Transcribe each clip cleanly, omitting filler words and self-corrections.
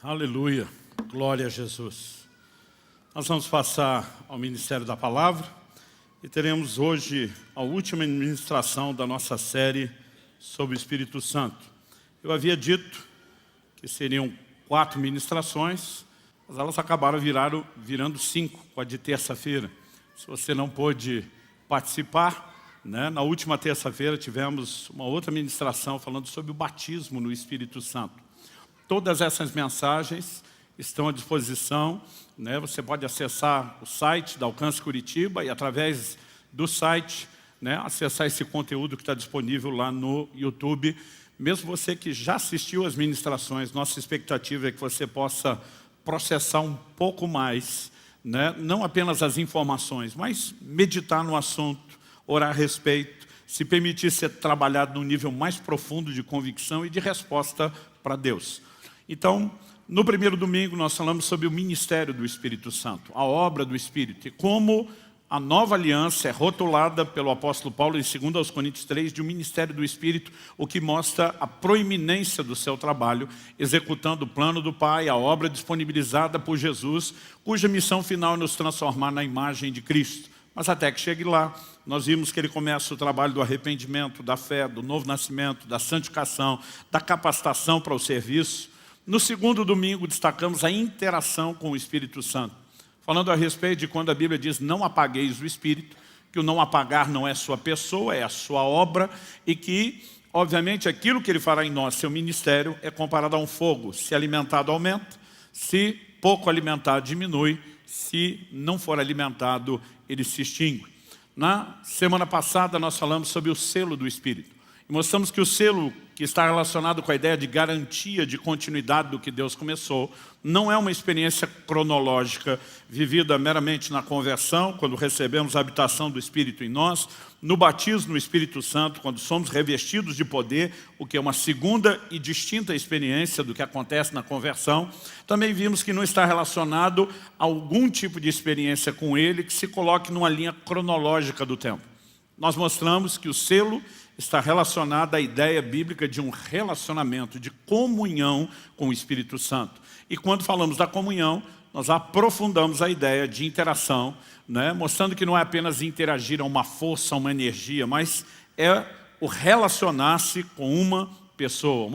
Aleluia, glória a Jesus. Nós vamos passar ao Ministério da Palavra e teremos hoje a última ministração da nossa série sobre o Espírito Santo. Eu havia dito que seriam 4 ministrações, mas elas acabaram virando 5, com a de terça-feira. Se você não pôde participar, na última terça-feira tivemos uma outra ministração falando sobre o batismo no Espírito Santo. Todas essas mensagens estão à disposição, Você pode acessar o site da Alcance Curitiba e através do site, acessar esse conteúdo que está disponível lá no YouTube. Mesmo você que já assistiu às ministrações, nossa expectativa é que você possa processar um pouco mais, não apenas as informações, mas meditar no assunto, orar a respeito, se permitir ser trabalhado num nível mais profundo de convicção e de resposta para Deus. Então, no primeiro domingo nós falamos sobre o ministério do Espírito Santo, a obra do Espírito, e como a nova aliança é rotulada pelo apóstolo Paulo em 2 Coríntios 3 de um ministério do Espírito, o que mostra a proeminência do seu trabalho, executando o plano do Pai, a obra disponibilizada por Jesus, cuja missão final é nos transformar na imagem de Cristo. Mas até que chegue lá, nós vimos que ele começa o trabalho do arrependimento, da fé, do novo nascimento, da santificação, da capacitação para o serviço. No segundo domingo, destacamos a interação com o Espírito Santo, falando a respeito de quando a Bíblia diz não apagueis o Espírito, que o não apagar não é sua pessoa, é a sua obra, e que, obviamente, aquilo que ele fará em nós, seu ministério, é comparado a um fogo. Se alimentado, aumenta, se pouco alimentado, diminui, se não for alimentado, ele se extingue. Na semana passada, nós falamos sobre o selo do Espírito. E mostramos que o selo, que está relacionado com a ideia de garantia de continuidade do que Deus começou, não é uma experiência cronológica vivida meramente na conversão, quando recebemos a habitação do Espírito em nós, no batismo no Espírito Santo, quando somos revestidos de poder, o que é uma segunda e distinta experiência do que acontece na conversão. Também vimos que não está relacionado a algum tipo de experiência com Ele que se coloque numa linha cronológica do tempo. Nós mostramos que o selo está relacionado à ideia bíblica de um relacionamento, de comunhão com o Espírito Santo. E quando falamos da comunhão, nós aprofundamos a ideia de interação, mostrando que não é apenas interagir a uma força, a uma energia, mas é o relacionar-se com uma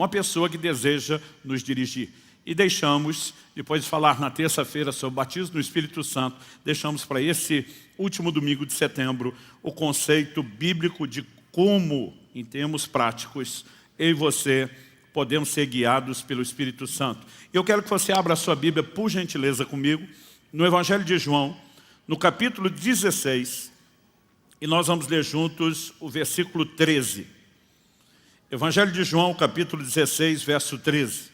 pessoa que deseja nos dirigir. E deixamos, depois de falar na terça-feira sobre o batismo no Espírito Santo, deixamos para esse último domingo de setembro o conceito bíblico de como, em termos práticos, eu e você podemos ser guiados pelo Espírito Santo. Eu quero que você abra a sua Bíblia, por gentileza, comigo, no Evangelho de João, no capítulo 16, e nós vamos ler juntos o versículo 13. Evangelho de João, capítulo 16, verso 13.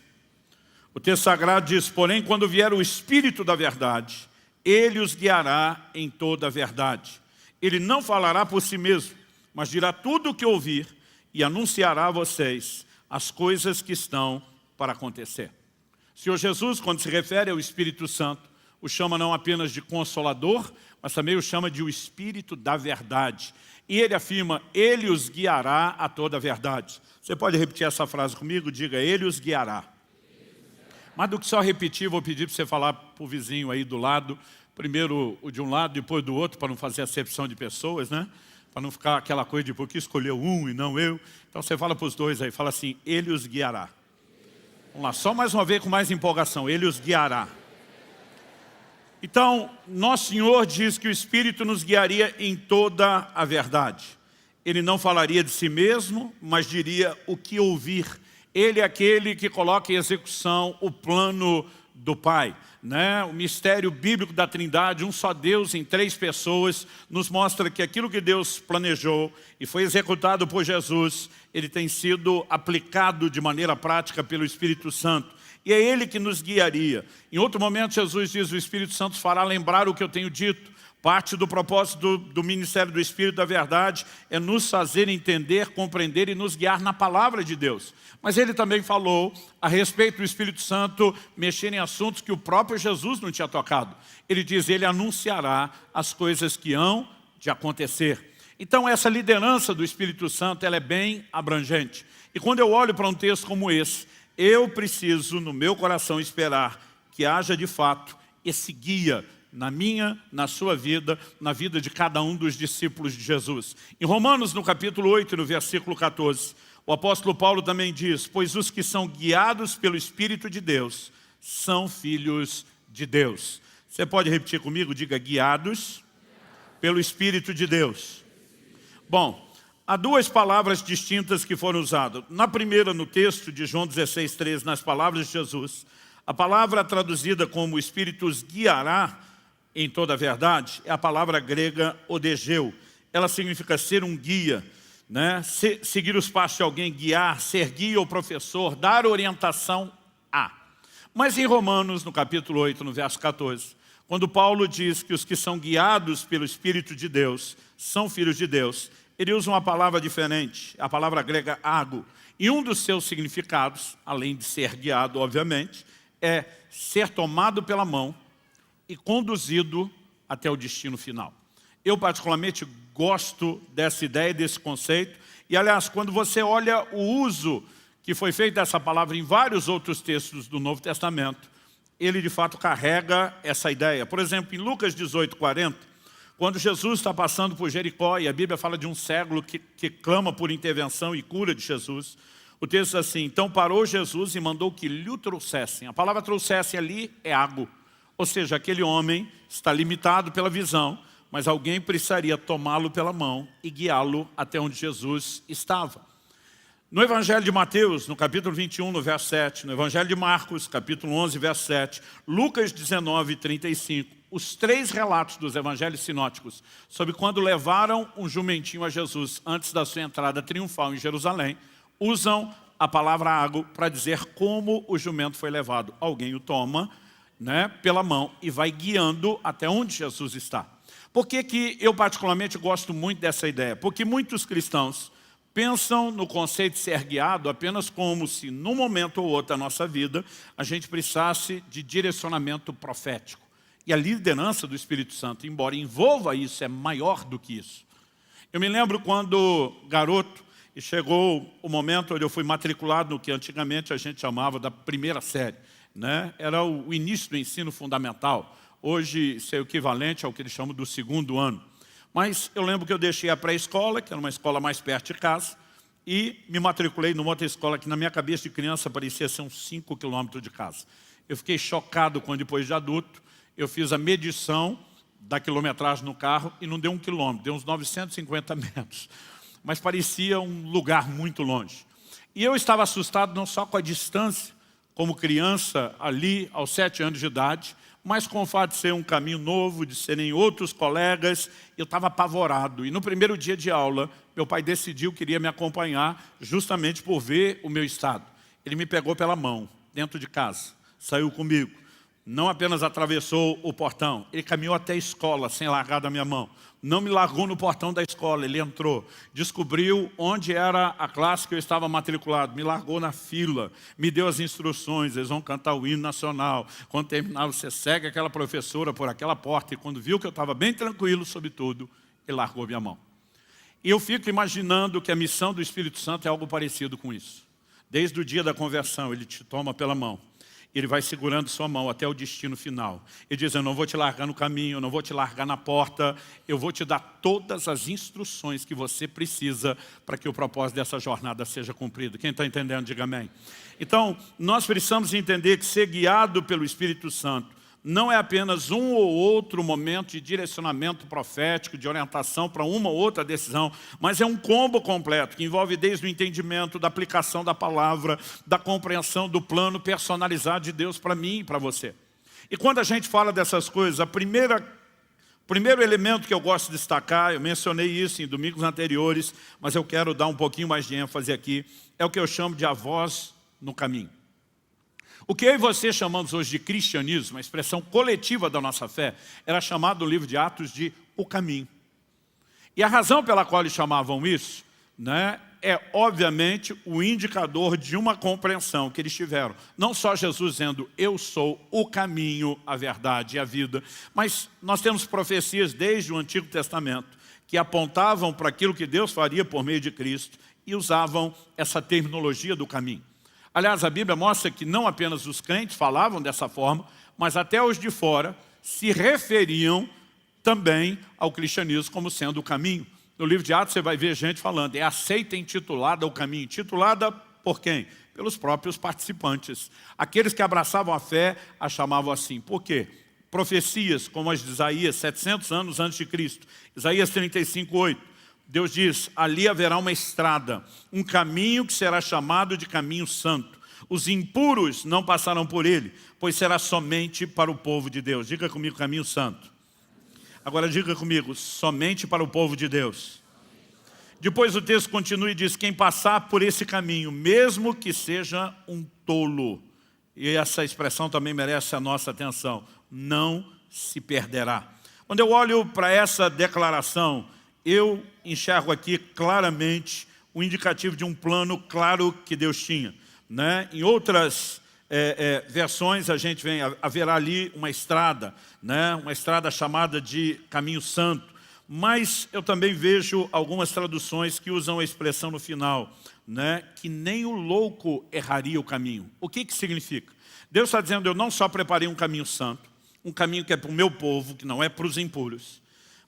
O texto sagrado diz: porém, quando vier o Espírito da verdade, Ele os guiará em toda a verdade. Ele não falará por si mesmo, mas dirá tudo o que ouvir e anunciará a vocês as coisas que estão para acontecer. O Senhor Jesus, quando se refere ao Espírito Santo, o chama não apenas de Consolador, mas também o chama de o Espírito da verdade. E ele afirma: Ele os guiará a toda a verdade. Você pode repetir essa frase comigo? Diga: Ele os guiará. Mas do que só repetir, vou pedir para você falar para o vizinho aí do lado, primeiro o de um lado, depois do outro, para não fazer acepção de pessoas, Para não ficar aquela coisa de por que escolheu um e não eu. Então você fala para os dois aí, fala assim: Ele os guiará. Vamos lá, só mais uma vez com mais empolgação: Ele os guiará. Então, nosso Senhor diz que o Espírito nos guiaria em toda a verdade. Ele não falaria de si mesmo, mas diria o que ouvir. Ele é aquele que coloca em execução o plano do Pai. O mistério bíblico da Trindade, um só Deus em 3 pessoas, nos mostra que aquilo que Deus planejou e foi executado por Jesus, ele tem sido aplicado de maneira prática pelo Espírito Santo. E é Ele que nos guiaria. Em outro momento, Jesus diz: o Espírito Santo fará lembrar o que eu tenho dito. Parte do propósito do ministério do Espírito da verdade é nos fazer entender, compreender e nos guiar na palavra de Deus. Mas ele também falou a respeito do Espírito Santo mexer em assuntos que o próprio Jesus não tinha tocado. Ele diz: Ele anunciará as coisas que hão de acontecer. Então essa liderança do Espírito Santo ela é bem abrangente. E quando eu olho para um texto como esse, eu preciso, no meu coração, esperar que haja de fato esse guia na minha, na sua vida, na vida de cada um dos discípulos de Jesus. Em Romanos, no capítulo 8, no versículo 14, o apóstolo Paulo também diz: pois os que são guiados pelo Espírito de Deus são filhos de Deus. Você pode repetir comigo? Diga: guiados pelo Espírito de Deus. Bom, há duas palavras distintas que foram usadas. Na primeira, no texto de João 16:13, nas palavras de Jesus, a palavra traduzida como o Espírito os guiará em toda a verdade é a palavra grega odegeu. Ela significa ser um guia, né? Seguir os passos de alguém, guiar, ser guia ou professor, dar orientação a. Mas em Romanos, no capítulo 8, no verso 14, quando Paulo diz que os que são guiados pelo Espírito de Deus são filhos de Deus, ele usa uma palavra diferente, a palavra grega ago. E um dos seus significados, além de ser guiado, obviamente, é ser tomado pela mão e conduzido até o destino final. Eu particularmente gosto dessa ideia, desse conceito. E aliás, quando você olha o uso que foi feito dessa palavra em vários outros textos do Novo Testamento, ele de fato carrega essa ideia. Por exemplo, em Lucas 18:40, quando Jesus está passando por Jericó, e a Bíblia fala de um cego que clama por intervenção e cura de Jesus, o texto diz assim: então parou Jesus e mandou que lhe trouxessem. A palavra trouxessem ali é ago. Ou seja, aquele homem está limitado pela visão, mas alguém precisaria tomá-lo pela mão e guiá-lo até onde Jesus estava. No Evangelho de Mateus, no capítulo 21, no verso 7, no Evangelho de Marcos, capítulo 11, verso 7, Lucas 19, 35, os três relatos dos evangelhos sinóticos sobre quando levaram um jumentinho a Jesus antes da sua entrada triunfal em Jerusalém, usam a palavra ago para dizer como o jumento foi levado. Alguém o toma, né, pela mão e vai guiando até onde Jesus está. Por que eu particularmente gosto muito dessa ideia? Porque muitos cristãos pensam no conceito de ser guiado apenas como se num momento ou outro da nossa vida a gente precisasse de direcionamento profético. E a liderança do Espírito Santo, embora envolva isso, é maior do que isso. Eu me lembro quando garoto, e chegou o momento onde eu fui matriculado no que antigamente a gente chamava da primeira série, né? Era o início do ensino fundamental. Hoje isso é o equivalente ao que eles chamam do segundo ano. Mas eu lembro que eu deixei a pré-escola, que era uma escola mais perto de casa, e me matriculei numa outra escola que na minha cabeça de criança parecia ser uns 5 quilômetros de casa. Eu fiquei chocado quando depois de adulto eu fiz a medição da quilometragem no carro e não deu 1 quilômetro, deu uns 950 metros. Mas parecia um lugar muito longe. E eu estava assustado não só com a distância, como criança ali aos 7 anos de idade, mas com o fato de ser um caminho novo, de serem outros colegas, eu estava apavorado. E no primeiro dia de aula, meu pai decidiu que iria me acompanhar justamente por ver o meu estado. Ele me pegou pela mão, dentro de casa, saiu comigo. Não apenas atravessou o portão, ele caminhou até a escola sem largar da minha mão. Não me largou no portão da escola, ele entrou, descobriu onde era a classe que eu estava matriculado, me largou na fila, me deu as instruções, eles vão cantar o hino nacional. Quando terminar, você segue aquela professora por aquela porta, e quando viu que eu estava bem tranquilo sobre tudo, ele largou minha mão. E eu fico imaginando que a missão do Espírito Santo é algo parecido com isso. Desde o dia da conversão, ele te toma pela mão. Ele vai segurando sua mão até o destino final. Ele diz: eu não vou te largar no caminho, eu não vou te largar na porta, eu vou te dar todas as instruções que você precisa para que o propósito dessa jornada seja cumprido. Quem está entendendo, diga amém. Então, nós precisamos entender que ser guiado pelo Espírito Santo não é apenas um ou outro momento de direcionamento profético, de orientação para uma ou outra decisão, mas é um combo completo, que envolve desde o entendimento, da aplicação da palavra, da compreensão do plano personalizado de Deus para mim e para você. E quando a gente fala dessas coisas, o primeiro elemento que eu gosto de destacar, eu mencionei isso em domingos anteriores, mas eu quero dar um pouquinho mais de ênfase aqui, é o que eu chamo de a voz no caminho. O que eu e você chamamos hoje de cristianismo, a expressão coletiva da nossa fé, era chamado no livro de Atos de o caminho. E a razão pela qual eles chamavam isso, né, é obviamente o indicador de uma compreensão que eles tiveram. Não só Jesus dizendo: eu sou o caminho, a verdade e a vida, mas nós temos profecias desde o Antigo Testamento que apontavam para aquilo que Deus faria por meio de Cristo e usavam essa terminologia do caminho. Aliás, a Bíblia mostra que não apenas os crentes falavam dessa forma, mas até os de fora se referiam também ao cristianismo como sendo o caminho. No livro de Atos você vai ver gente falando, é a seita intitulada o caminho. Intitulada por quem? Pelos próprios participantes. Aqueles que abraçavam a fé a chamavam assim. Por quê? Profecias como as de Isaías, 700 anos antes de Cristo. Isaías 35:8. Deus diz, ali haverá uma estrada, um caminho que será chamado de caminho santo. Os impuros não passarão por ele, pois será somente para o povo de Deus. Diga comigo, caminho santo. Agora diga comigo, somente para o povo de Deus. Depois o texto continua e diz, quem passar por esse caminho, mesmo que seja um tolo, e essa expressão também merece a nossa atenção, não se perderá. Quando eu olho para essa declaração, eu enxergo aqui claramente o indicativo de um plano claro que Deus tinha. Né? Em outras versões a gente haverá ali uma estrada, né? Uma estrada chamada de caminho santo. Mas eu também vejo algumas traduções que usam a expressão no final, né? Que nem o louco erraria o caminho. O que significa? Deus está dizendo, eu não só preparei um caminho santo, um caminho que é para o meu povo, que não é para os impuros.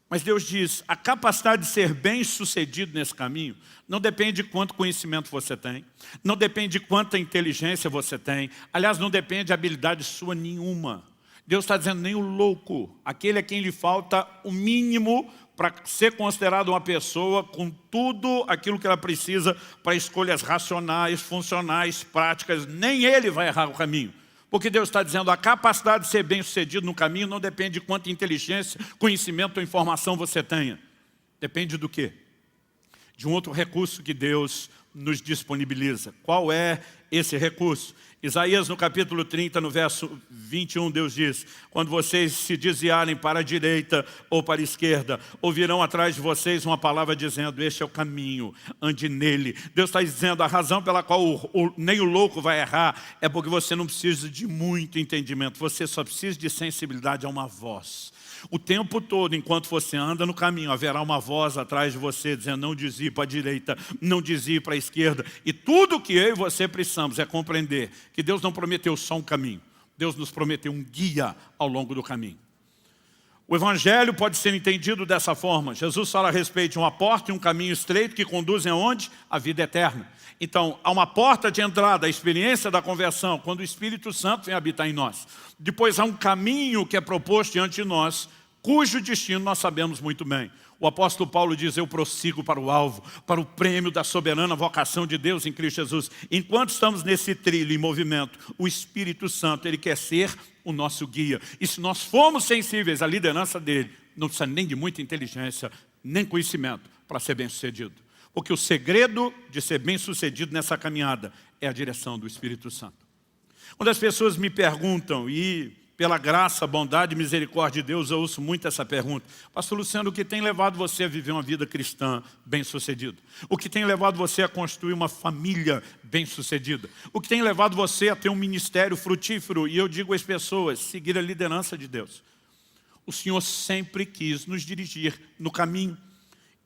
Mas Deus diz, a capacidade de ser bem-sucedido nesse caminho não depende de quanto conhecimento você tem, não depende de quanta inteligência você tem, aliás, não depende de habilidade sua nenhuma. Deus está dizendo, nem o louco, aquele a quem lhe falta o mínimo para ser considerado uma pessoa com tudo aquilo que ela precisa para escolhas racionais, funcionais, práticas, nem ele vai errar o caminho. Porque Deus está dizendo, a capacidade de ser bem-sucedido no caminho não depende de quanta inteligência, conhecimento ou informação você tenha. Depende do quê? De um outro recurso que Deus nos disponibiliza. Qual é esse recurso? Isaías no capítulo 30, no verso 21, Deus diz, quando vocês se desviarem para a direita ou para a esquerda, ouvirão atrás de vocês uma palavra dizendo, este é o caminho, ande nele. Deus está dizendo, a razão pela qual nem o louco vai errar é porque você não precisa de muito entendimento, você só precisa de sensibilidade a uma voz. O tempo todo, enquanto você anda no caminho, haverá uma voz atrás de você dizendo, não desvie para a direita, não desvie para a esquerda. E tudo que eu e você precisamos é compreender que Deus não prometeu só um caminho. Deus nos prometeu um guia ao longo do caminho. O Evangelho pode ser entendido dessa forma. Jesus fala a respeito de uma porta e um caminho estreito que conduzem aonde? A vida eterna. Então, há uma porta de entrada, a experiência da conversão, quando o Espírito Santo vem habitar em nós. Depois há um caminho que é proposto diante de nós, cujo destino nós sabemos muito bem. O apóstolo Paulo diz, eu prossigo para o alvo, para o prêmio da soberana vocação de Deus em Cristo Jesus. Enquanto estamos nesse trilho em movimento, o Espírito Santo, Ele quer ser o nosso guia. E se nós formos sensíveis à liderança dEle, não precisa nem de muita inteligência, nem conhecimento para ser bem-sucedido. Porque o segredo de ser bem-sucedido nessa caminhada é a direção do Espírito Santo. Quando as pessoas me perguntam, e pela graça, bondade e misericórdia de Deus, eu ouço muito essa pergunta. Pastor Luciano, o que tem levado você a viver uma vida cristã bem-sucedida? O que tem levado você a construir uma família bem-sucedida? O que tem levado você a ter um ministério frutífero? E eu digo às pessoas, seguir a liderança de Deus. O Senhor sempre quis nos dirigir no caminho.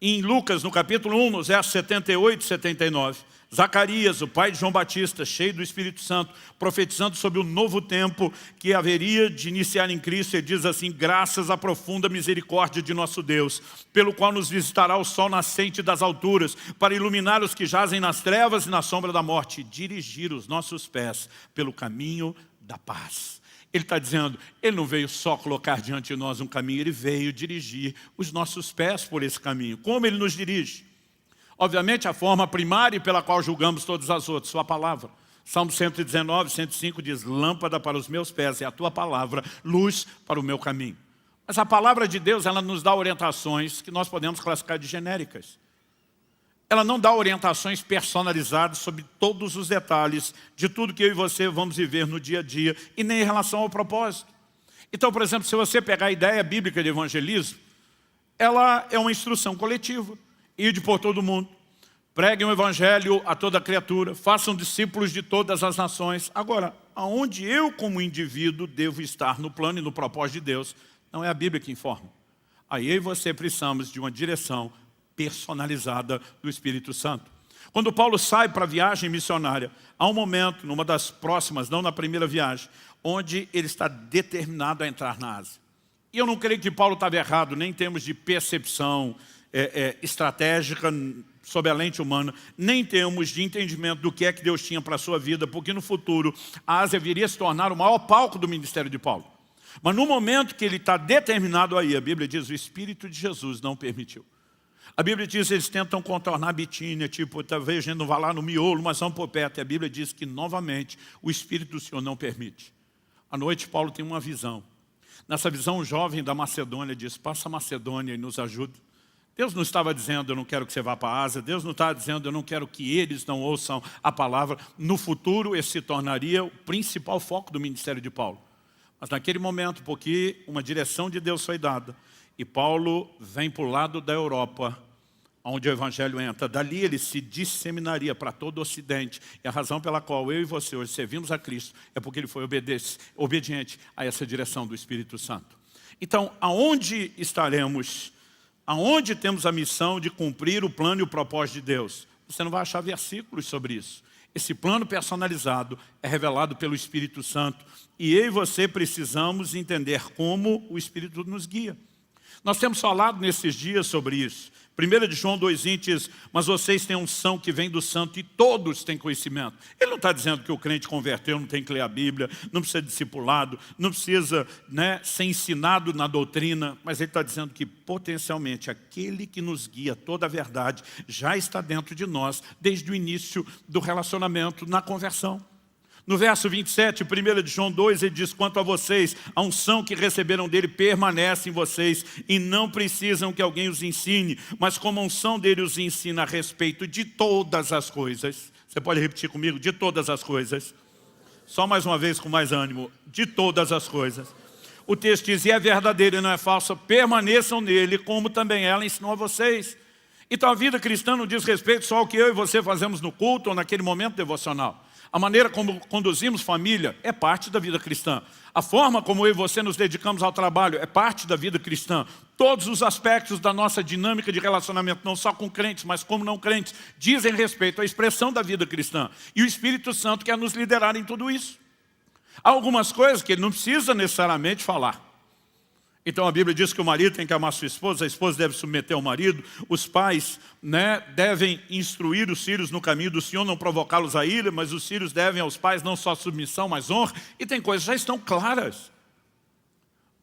Em Lucas, no capítulo 1, nos versos 78 e 79, Zacarias, o pai de João Batista, cheio do Espírito Santo, profetizando sobre o novo tempo que haveria de iniciar em Cristo, ele diz assim, graças à profunda misericórdia de nosso Deus, pelo qual nos visitará o sol nascente das alturas, para iluminar os que jazem nas trevas e na sombra da morte, e dirigir os nossos pés pelo caminho da paz. Ele está dizendo, Ele não veio só colocar diante de nós um caminho, Ele veio dirigir os nossos pés por esse caminho. Como Ele nos dirige? Obviamente, a forma primária pela qual julgamos todas as outras, sua palavra. Salmo 119, 105 diz, lâmpada para os meus pés é a tua palavra, luz para o meu caminho. Mas a palavra de Deus, ela nos dá orientações que nós podemos classificar de genéricas. Ela não dá orientações personalizadas sobre todos os detalhes de tudo que eu e você vamos viver no dia a dia e nem em relação ao propósito. Então, por exemplo, se você pegar a ideia bíblica de evangelismo, ela é uma instrução coletiva. Ide por todo mundo, preguem o evangelho a toda criatura, façam discípulos de todas as nações. Agora, aonde eu como indivíduo devo estar no plano e no propósito de Deus, não é a Bíblia que informa. Aí eu e você precisamos de uma direção personalizada do Espírito Santo. Quando Paulo sai para a viagem missionária, há um momento, numa das próximas, não na primeira viagem, onde ele está determinado a entrar na Ásia. E eu não creio que Paulo estava errado, nem em termos de percepção estratégica sob a lente humana, nem em termos de entendimento do que é que Deus tinha para a sua vida, porque no futuro a Ásia viria a se tornar o maior palco do ministério de Paulo. Mas no momento que ele está determinado aí, a Bíblia diz, o Espírito de Jesus não permitiu. A Bíblia diz que eles tentam contornar a Bitínia, tipo, talvez a gente não vá lá no miolo, mas vamos por perto. E a Bíblia diz que, novamente, o Espírito do Senhor não permite. À noite, Paulo tem uma visão. Nessa visão, um jovem da Macedônia diz, passa a Macedônia e nos ajuda. Deus não estava dizendo, eu não quero que você vá para a Ásia. Deus não estava dizendo, eu não quero que eles não ouçam a palavra. No futuro, esse se tornaria o principal foco do ministério de Paulo. Mas naquele momento, porque uma direção de Deus foi dada, e Paulo vem para o lado da Europa, onde o Evangelho entra. Dali ele se disseminaria para todo o Ocidente. E a razão pela qual eu e você hoje servimos a Cristo é porque ele foi obediente a essa direção do Espírito Santo. Então, aonde estaremos? Aonde temos a missão de cumprir o plano e o propósito de Deus? Você não vai achar versículos sobre isso. Esse plano personalizado é revelado pelo Espírito Santo. E eu e você precisamos entender como o Espírito nos guia. Nós temos falado nesses dias sobre isso. 1 de João 2,20 diz, mas vocês têm unção que vem do santo e todos têm conhecimento. Ele não está dizendo que o crente converteu, não tem que ler a Bíblia, não precisa ser discipulado, não precisa ser ensinado na doutrina, mas ele está dizendo que potencialmente aquele que nos guia toda a verdade já está dentro de nós desde o início do relacionamento na conversão. No verso 27, 1 de João 2, ele diz, quanto a vocês, a unção que receberam dele permanece em vocês e não precisam que alguém os ensine, mas como a unção dele os ensina a respeito de todas as coisas. Você pode repetir comigo? De todas as coisas. Só mais uma vez com mais ânimo. De todas as coisas. O texto diz, e é verdadeira e não é falsa, permaneçam nele, como também ela ensinou a vocês. Então a vida cristã não diz respeito só ao que eu e você fazemos no culto ou naquele momento devocional. A maneira como conduzimos família é parte da vida cristã. A forma como eu e você nos dedicamos ao trabalho é parte da vida cristã. Todos os aspectos da nossa dinâmica de relacionamento, não só com crentes, mas como não crentes, dizem respeito à expressão da vida cristã. E o Espírito Santo quer nos liderar em tudo isso. Há algumas coisas que ele não precisa necessariamente falar. Então a Bíblia diz que o marido tem que amar sua esposa, a esposa deve submeter ao marido, os pais devem instruir os filhos no caminho do Senhor, não provocá-los a ira, mas os filhos devem aos pais não só submissão, mas honra, e tem coisas que já estão claras.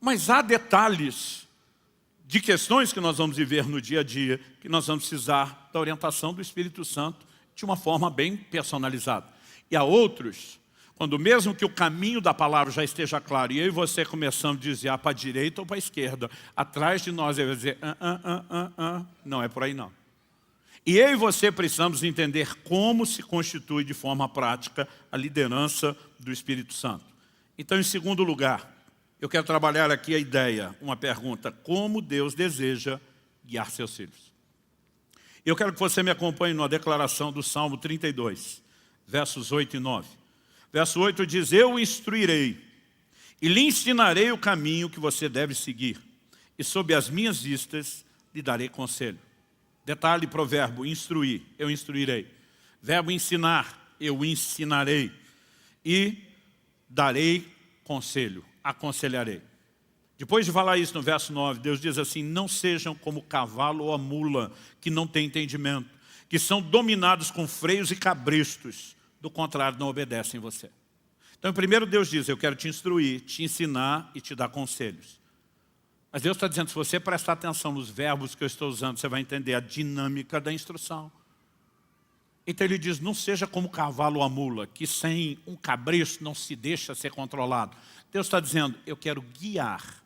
Mas há detalhes de questões que nós vamos viver no dia a dia, que nós vamos precisar da orientação do Espírito Santo de uma forma bem personalizada. E há outros, quando mesmo que o caminho da palavra já esteja claro, e eu e você começamos a desviar para a direita ou para a esquerda, atrás de nós ele vai dizer, não é por aí não. E eu e você precisamos entender como se constitui de forma prática a liderança do Espírito Santo. Então, em segundo lugar, eu quero trabalhar aqui a ideia, uma pergunta, como Deus deseja guiar seus filhos. Eu quero que você me acompanhe numa declaração do Salmo 32, versos 8 e 9. Verso 8 diz, eu o instruirei e lhe ensinarei o caminho que você deve seguir, e sob as minhas vistas lhe darei conselho. Detalhe provérbio, instruir, eu instruirei. Verbo ensinar, eu ensinarei. E darei conselho, aconselharei. Depois de falar isso no verso 9, Deus diz assim, não sejam como o cavalo ou a mula, que não tem entendimento, que são dominados com freios e cabrestos, do contrário, não obedecem você. Então, primeiro Deus diz, eu quero te instruir, te ensinar e te dar conselhos. Mas Deus está dizendo, se você prestar atenção nos verbos que eu estou usando, você vai entender a dinâmica da instrução. Então ele diz, não seja como o cavalo ou a mula, que sem um cabresto não se deixa ser controlado. Deus está dizendo, eu quero guiar.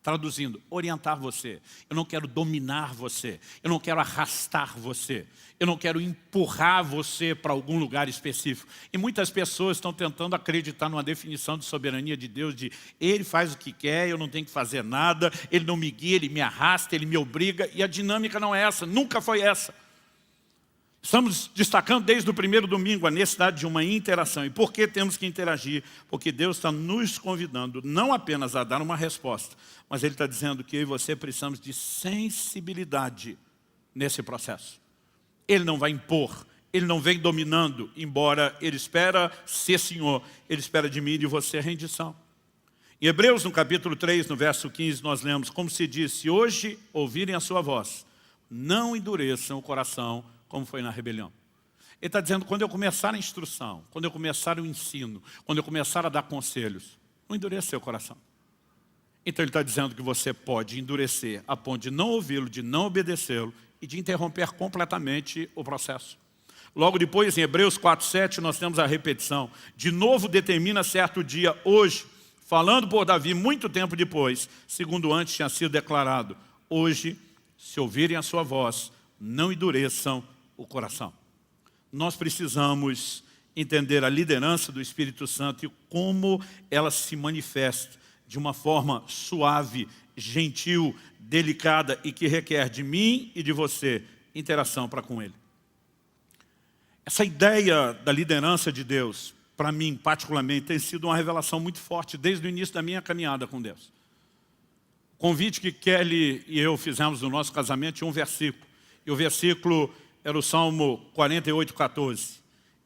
Traduzindo, orientar você. Eu não quero dominar você. Eu não quero arrastar você. Eu não quero empurrar você para algum lugar específico. E muitas pessoas estão tentando acreditar numa definição de soberania de Deus, de Ele faz o que quer, eu não tenho que fazer nada, Ele não me guia, Ele me arrasta, Ele me obriga. E a dinâmica não é essa, nunca foi essa. Estamos destacando desde o primeiro domingo a necessidade de uma interação. E por que temos que interagir? Porque Deus está nos convidando não apenas a dar uma resposta, mas Ele está dizendo que eu e você precisamos de sensibilidade nesse processo. Ele não vai impor, Ele não vem dominando, embora ele espera ser Senhor. Ele espera de mim e de você a rendição. Em Hebreus, no capítulo 3, no verso 15, nós lemos, como se diz, se hoje ouvirem a sua voz, não endureçam o coração, como foi na rebelião. Ele está dizendo, quando eu começar a instrução, quando eu começar o ensino, quando eu começar a dar conselhos, não endureça seu coração. Então ele está dizendo que você pode endurecer a ponto de não ouvi-lo, de não obedecê-lo e de interromper completamente o processo. Logo depois, em Hebreus 4:7, nós temos a repetição. De novo determina certo dia, hoje, falando por Davi muito tempo depois, segundo antes tinha sido declarado, hoje, se ouvirem a sua voz, não endureçam o coração. Nós precisamos entender a liderança do Espírito Santo e como ela se manifesta de uma forma suave, gentil, delicada e que requer de mim e de você interação para com Ele. Essa ideia da liderança de Deus, para mim particularmente, tem sido uma revelação muito forte desde o início da minha caminhada com Deus. O convite que Kelly e eu fizemos no nosso casamento tinha um versículo. E o versículo era o Salmo 48:14.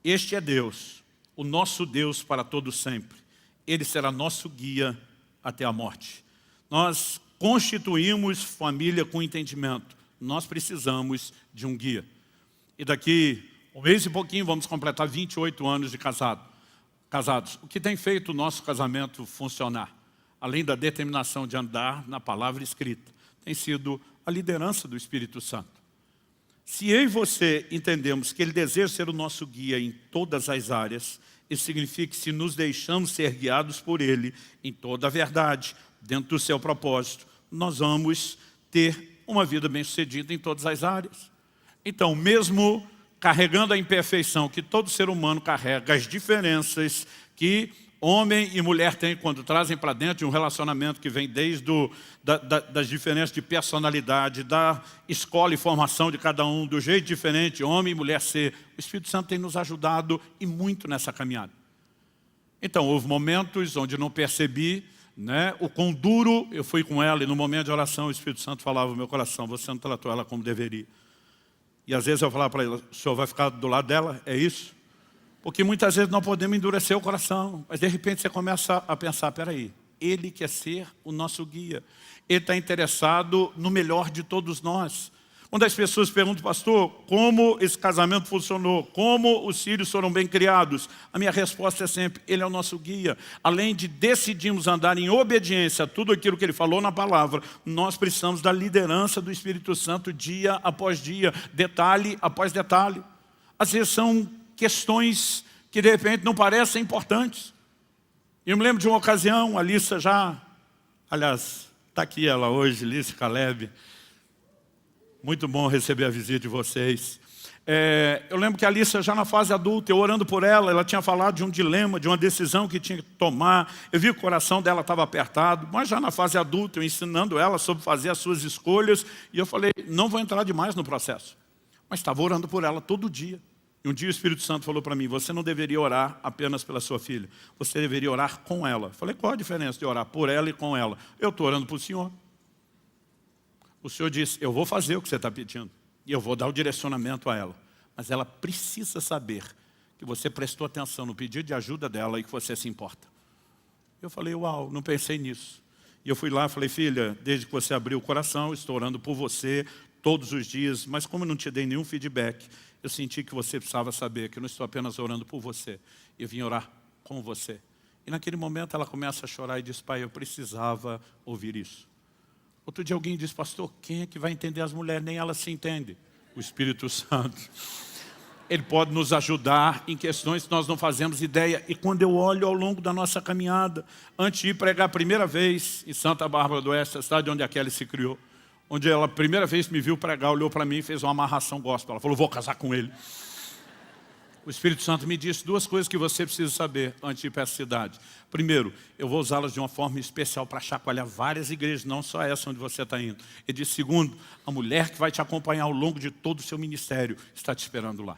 Este é Deus, o nosso Deus para todo sempre. Ele será nosso guia até a morte. Nós constituímos família com entendimento. Nós precisamos de um guia. E daqui um mês e pouquinho vamos completar 28 anos de casados. O que tem feito o nosso casamento funcionar, além da determinação de andar na palavra escrita, tem sido a liderança do Espírito Santo. Se eu e você entendemos que Ele deseja ser o nosso guia em todas as áreas, isso significa que se nos deixamos ser guiados por Ele em toda a verdade, dentro do seu propósito, nós vamos ter uma vida bem-sucedida em todas as áreas. Então, mesmo carregando a imperfeição que todo ser humano carrega, as diferenças que homem e mulher têm quando trazem para dentro de um relacionamento que vem desde das diferenças de personalidade, da escola e formação de cada um, do jeito diferente, homem e mulher ser. O Espírito Santo tem nos ajudado e muito nessa caminhada. Então, houve momentos onde não percebi, o quão duro eu fui com ela, e no momento de oração o Espírito Santo falava no meu coração, você não tratou ela como deveria. E às vezes eu falava para ela, o senhor vai ficar do lado dela? É isso? Porque muitas vezes não podemos endurecer o coração, mas de repente você começa a pensar, peraí, Ele quer ser o nosso guia. Ele está interessado no melhor de todos nós. Quando as pessoas perguntam, pastor, como esse casamento funcionou? Como os filhos foram bem criados? A minha resposta é sempre, Ele é o nosso guia. Além de decidirmos andar em obediência a tudo aquilo que Ele falou na palavra, nós precisamos da liderança do Espírito Santo dia após dia, detalhe após detalhe. Às vezes são questões que de repente não parecem importantes. Eu me lembro de uma ocasião, a Lissa aliás, está aqui ela hoje, Lissa Caleb. Muito bom receber a visita de vocês. Eu lembro que a Alissa, já na fase adulta, eu orando por ela, ela tinha falado de um dilema, de uma decisão que tinha que tomar. Eu vi que o coração dela estava apertado, mas já na fase adulta, eu ensinando ela sobre fazer as suas escolhas. E eu falei, não vou entrar demais no processo. Mas estava orando por ela todo dia. E um dia o Espírito Santo falou para mim, você não deveria orar apenas pela sua filha, você deveria orar com ela. Eu falei, qual a diferença de orar por ela e com ela? Eu estou orando para o Senhor. O Senhor disse, eu vou fazer o que você está pedindo. E eu vou dar o direcionamento a ela. Mas ela precisa saber que você prestou atenção no pedido de ajuda dela e que você se importa. Eu falei, uau, não pensei nisso. E eu fui lá e falei, filha, desde que você abriu o coração, estou orando por você todos os dias. Mas como eu não te dei nenhum feedback, eu senti que você precisava saber que eu não estou apenas orando por você. Eu vim orar com você. E naquele momento ela começa a chorar e diz, pai, eu precisava ouvir isso. Outro dia alguém disse, pastor, quem é que vai entender as mulheres? Nem elas se entendem. O Espírito Santo. Ele pode nos ajudar em questões que nós não fazemos ideia. E quando eu olho ao longo da nossa caminhada, antes de ir pregar a primeira vez em Santa Bárbara do Oeste, a cidade onde a Kelly se criou, onde ela a primeira vez me viu pregar, olhou para mim e fez uma amarração gospel. Ela falou, vou casar com ele. O Espírito Santo me disse duas coisas que você precisa saber antes de ir para essa cidade. Primeiro, eu vou usá-las de uma forma especial para chacoalhar várias igrejas, não só essa onde você está indo. Ele disse, segundo, a mulher que vai te acompanhar ao longo de todo o seu ministério está te esperando lá.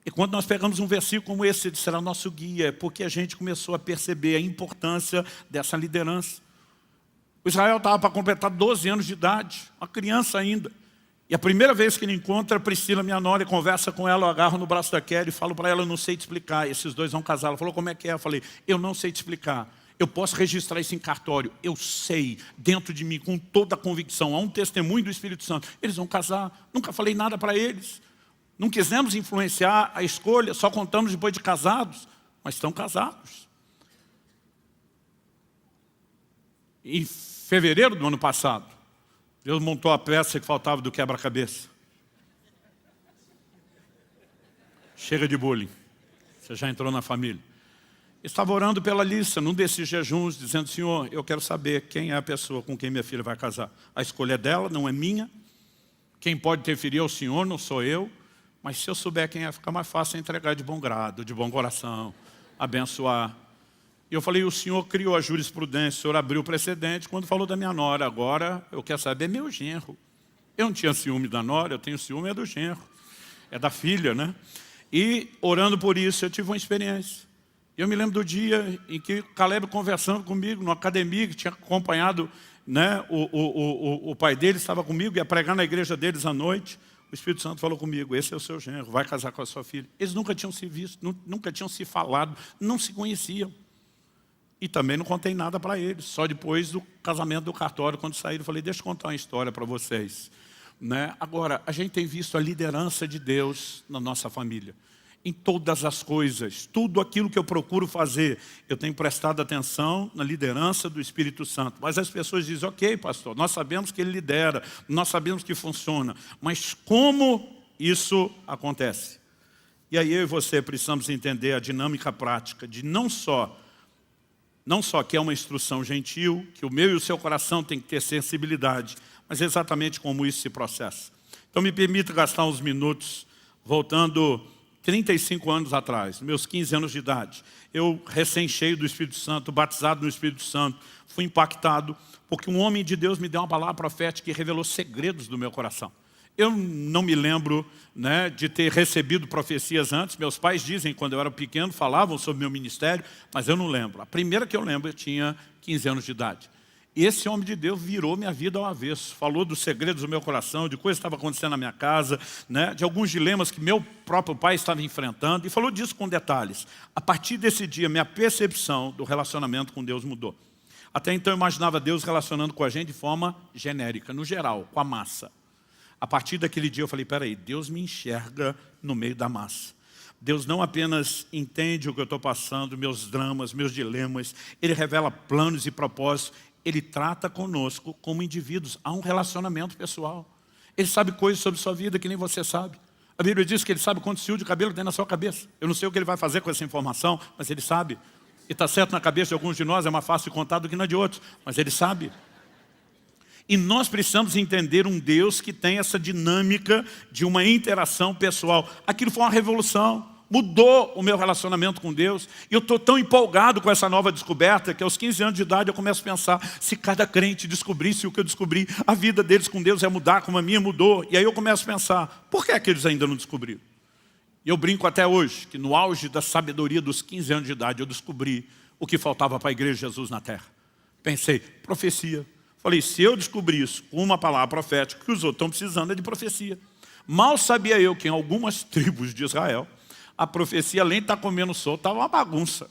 E quando nós pegamos um versículo como esse, ele será nosso guia, é porque a gente começou a perceber a importância dessa liderança. O Israel estava para completar 12 anos de idade, uma criança ainda. E a primeira vez que ele encontra a Priscila, minha nora, e conversa com ela, eu agarro no braço da Kelly e falo para ela, eu não sei te explicar, esses dois vão casar. Ela falou, como é que é? Eu falei, eu não sei te explicar. Eu posso registrar isso em cartório. Eu sei, dentro de mim, com toda a convicção, há um testemunho do Espírito Santo. Eles vão casar. Nunca falei nada para eles. Não quisemos influenciar a escolha, só contamos depois de casados. Mas estão casados. Em fevereiro do ano passado, Deus montou a peça que faltava do quebra-cabeça. Chega de bullying. Você já entrou na família. Estava orando pela lista, num desses jejuns, dizendo, Senhor, eu quero saber quem é a pessoa com quem minha filha vai casar. A escolha é dela, não é minha. Quem pode interferir é o Senhor, não sou eu. Mas se eu souber quem é, fica mais fácil entregar de bom grado, de bom coração, abençoar. E eu falei, o Senhor criou a jurisprudência, o Senhor abriu o precedente. Quando falou da minha nora, agora eu quero saber meu genro. Eu não tinha ciúme da nora, eu tenho ciúme é do genro. É da filha, né? E orando por isso, eu tive uma experiência. Eu me lembro do dia em que Caleb conversando comigo numa academia, que tinha acompanhado, né, o pai dele estava comigo, ia pregar na igreja deles à noite. O Espírito Santo falou comigo, esse é o seu genro, vai casar com a sua filha. Eles nunca tinham se visto, nunca tinham se falado, não se conheciam. E também não contei nada para eles, só depois do casamento do cartório, quando saíram, eu falei, deixa eu contar uma história para vocês. Né? Agora, a gente tem visto a liderança de Deus na nossa família. Em todas as coisas, tudo aquilo que eu procuro fazer, eu tenho prestado atenção na liderança do Espírito Santo. Mas as pessoas dizem, ok, pastor, nós sabemos que ele lidera, nós sabemos que funciona, mas como isso acontece? E aí eu e você precisamos entender a dinâmica prática de não só que é uma instrução gentil, que o meu e o seu coração tem que ter sensibilidade, mas exatamente como isso se processa. Então me permita gastar uns minutos, voltando 35 anos atrás, meus 15 anos de idade, eu recém-cheio do Espírito Santo, batizado no Espírito Santo, fui impactado, porque um homem de Deus me deu uma palavra profética que revelou segredos do meu coração. Eu não me lembro, né, de ter recebido profecias antes, meus pais dizem, quando eu era pequeno, falavam sobre meu ministério, mas eu não lembro. A primeira que eu lembro, eu tinha 15 anos de idade. E esse homem de Deus virou minha vida ao avesso. Falou dos segredos do meu coração, de coisas que estavam acontecendo na minha casa, né, de alguns dilemas que meu próprio pai estava enfrentando. E falou disso com detalhes. A partir desse dia, minha percepção do relacionamento com Deus mudou. Até então eu imaginava Deus relacionando com a gente de forma genérica, no geral, com a massa. A partir daquele dia eu falei, peraí, Deus me enxerga no meio da massa. Deus não apenas entende o que eu estou passando, meus dramas, meus dilemas. Ele revela planos e propósitos. Ele trata conosco como indivíduos. Há um relacionamento pessoal. Ele sabe coisas sobre sua vida que nem você sabe. A Bíblia diz que ele sabe quantos fios de cabelo tem na sua cabeça. Eu não sei o que ele vai fazer com essa informação, mas ele sabe. E está certo na cabeça de alguns de nós, é mais fácil de contar do que na de outros. Mas ele sabe. E nós precisamos entender um Deus que tem essa dinâmica de uma interação pessoal. Aquilo foi uma revolução. Mudou o meu relacionamento com Deus. E eu estou tão empolgado com essa nova descoberta que aos 15 anos de idade eu começo a pensar, se cada crente descobrisse o que eu descobri, a vida deles com Deus ia mudar como a minha mudou. E aí eu começo a pensar, por que é que eles ainda não descobriram? E eu brinco até hoje, que no auge da sabedoria dos 15 anos de idade eu descobri o que faltava para a igreja de Jesus na terra. Pensei, profecia. Falei, se eu descobrir isso com uma palavra profética, que os outros estão precisando é de profecia. Mal sabia eu que em algumas tribos de Israel, a profecia, além de estar comendo solto, estava uma bagunça.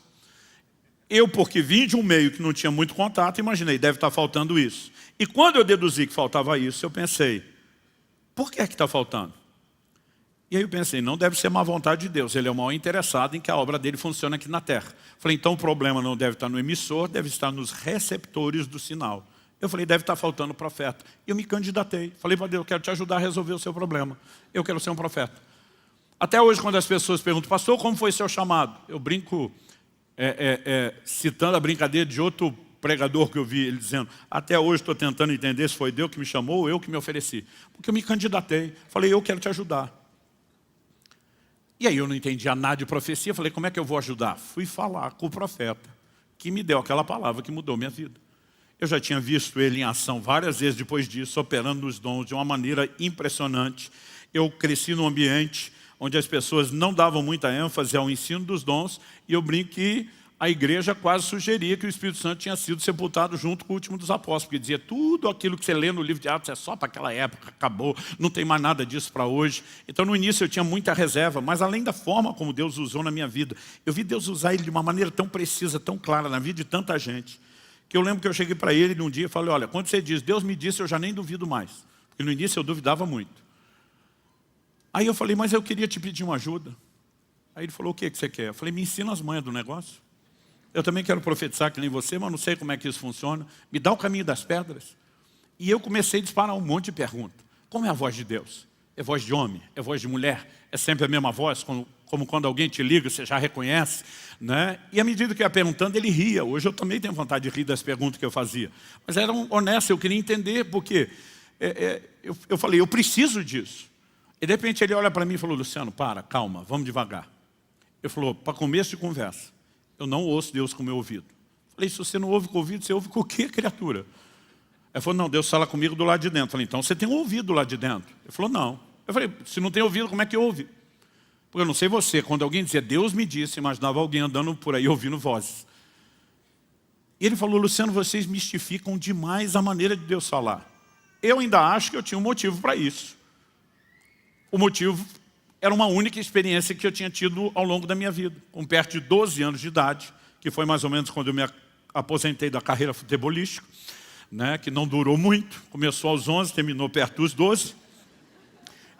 Eu, porque vim de um meio que não tinha muito contato, imaginei, deve estar faltando isso. E quando eu deduzi que faltava isso, eu pensei, por que é que está faltando? E aí eu pensei, não deve ser má vontade de Deus, ele é o maior interessado em que a obra dele funcione aqui na terra. Falei, então o problema não deve estar no emissor, deve estar nos receptores do sinal. Eu falei, deve estar faltando profeta. E eu me candidatei. Falei para Deus, eu quero te ajudar a resolver o seu problema. Eu quero ser um profeta. Até hoje, quando as pessoas perguntam, pastor, como foi seu chamado? Eu brinco, citando a brincadeira de outro pregador que eu vi, ele dizendo, até hoje estou tentando entender se foi Deus que me chamou ou eu que me ofereci. Porque eu me candidatei. Falei, eu quero te ajudar. E aí eu não entendia nada de profecia. Falei, como é que eu vou ajudar? Fui falar com o profeta, que me deu aquela palavra que mudou minha vida. Eu já tinha visto ele em ação várias vezes depois disso, operando nos dons de uma maneira impressionante. Eu cresci num ambiente onde as pessoas não davam muita ênfase ao ensino dos dons, e eu brinco que a igreja quase sugeria que o Espírito Santo tinha sido sepultado junto com o último dos apóstolos, porque dizia tudo aquilo que você lê no livro de Atos é só para aquela época, acabou, não tem mais nada disso para hoje. Então no início eu tinha muita reserva, mas além da forma como Deus usou na minha vida, eu vi Deus usar ele de uma maneira tão precisa, tão clara na vida de tanta gente, que eu lembro que eu cheguei para ele num dia e falei, olha, quando você diz, Deus me disse, eu já nem duvido mais, porque no início eu duvidava muito. Aí eu falei, mas eu queria te pedir uma ajuda. Aí ele falou, o que você quer? Eu falei, me ensina as manhas do negócio. Eu também quero profetizar que nem você, mas não sei como é que isso funciona. Me dá o caminho das pedras. E eu comecei a disparar um monte de perguntas. Como é a voz de Deus? É voz de homem? É voz de mulher? É sempre a mesma voz? Como quando alguém te liga, você já reconhece, né? E à medida que eu ia perguntando, ele ria. Hoje eu também tenho vontade de rir das perguntas que eu fazia. Mas eram honestas, eu queria entender, porque eu falei, eu preciso disso. E de repente ele olha para mim e falou, Luciano, calma, vamos devagar. Ele falou, para começo de conversa, eu não ouço Deus com o meu ouvido. Eu falei, se você não ouve com o ouvido, você ouve com o quê, criatura? Ele falou, não, Deus fala comigo do lado de dentro. Eu falei, então você tem um ouvido do lado de dentro? Ele falou, não. Eu falei, se não tem ouvido, como é que ouve? Porque eu não sei você, quando alguém dizia, Deus me disse, imaginava alguém andando por aí ouvindo vozes. E ele falou, Luciano, vocês mistificam demais a maneira de Deus falar. Eu ainda acho que eu tinha um motivo para isso. O motivo era uma única experiência que eu tinha tido ao longo da minha vida. Com perto de 12 anos de idade, que foi mais ou menos quando eu me aposentei da carreira futebolística, né, que não durou muito, começou aos 11, terminou perto dos 12.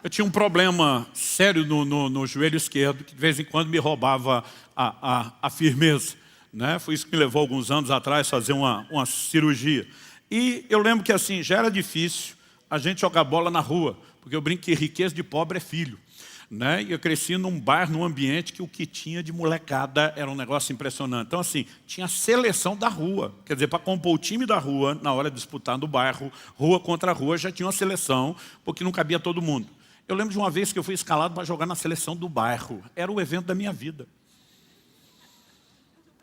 Eu tinha um problema sério no joelho esquerdo, que de vez em quando me roubava a firmeza. Né? Foi isso que me levou alguns anos atrás a fazer uma cirurgia. E eu lembro que assim, já era difícil a gente jogar bola na rua, porque eu brinco que riqueza de pobre é filho. Né? E eu cresci num bairro, num ambiente que o que tinha de molecada era um negócio impressionante. Então assim, tinha seleção da rua. Quer dizer, para compor o time da rua, na hora de disputar no bairro, rua contra rua, já tinha uma seleção, porque não cabia todo mundo. Eu lembro de uma vez que eu fui escalado para jogar na seleção do bairro. Era o evento da minha vida.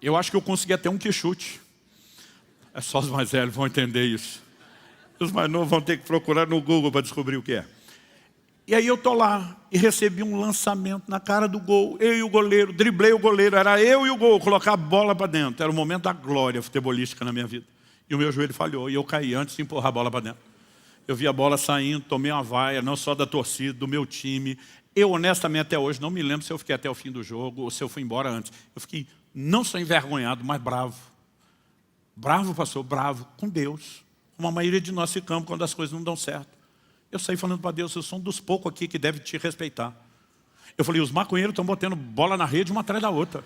Eu acho que eu consegui até um quichute. É só os mais velhos vão entender isso. Os mais novos vão ter que procurar no Google para descobrir o que é. E aí eu estou lá e recebi um lançamento na cara do gol. Eu e o goleiro, driblei o goleiro. Era eu e o gol, colocar a bola para dentro. Era o momento da glória futebolística na minha vida. E o meu joelho falhou e eu caí antes de empurrar a bola para dentro. Eu vi a bola saindo, tomei uma vaia, não só da torcida, do meu time. Eu, honestamente, até hoje, não me lembro se eu fiquei até o fim do jogo ou se eu fui embora antes. Eu fiquei não só envergonhado, mas bravo. Bravo, pastor, bravo, com Deus. Como a maioria de nós ficamos quando as coisas não dão certo. Eu saí falando para Deus, eu sou um dos poucos aqui que deve te respeitar. Eu falei, os maconheiros estão botando bola na rede uma atrás da outra.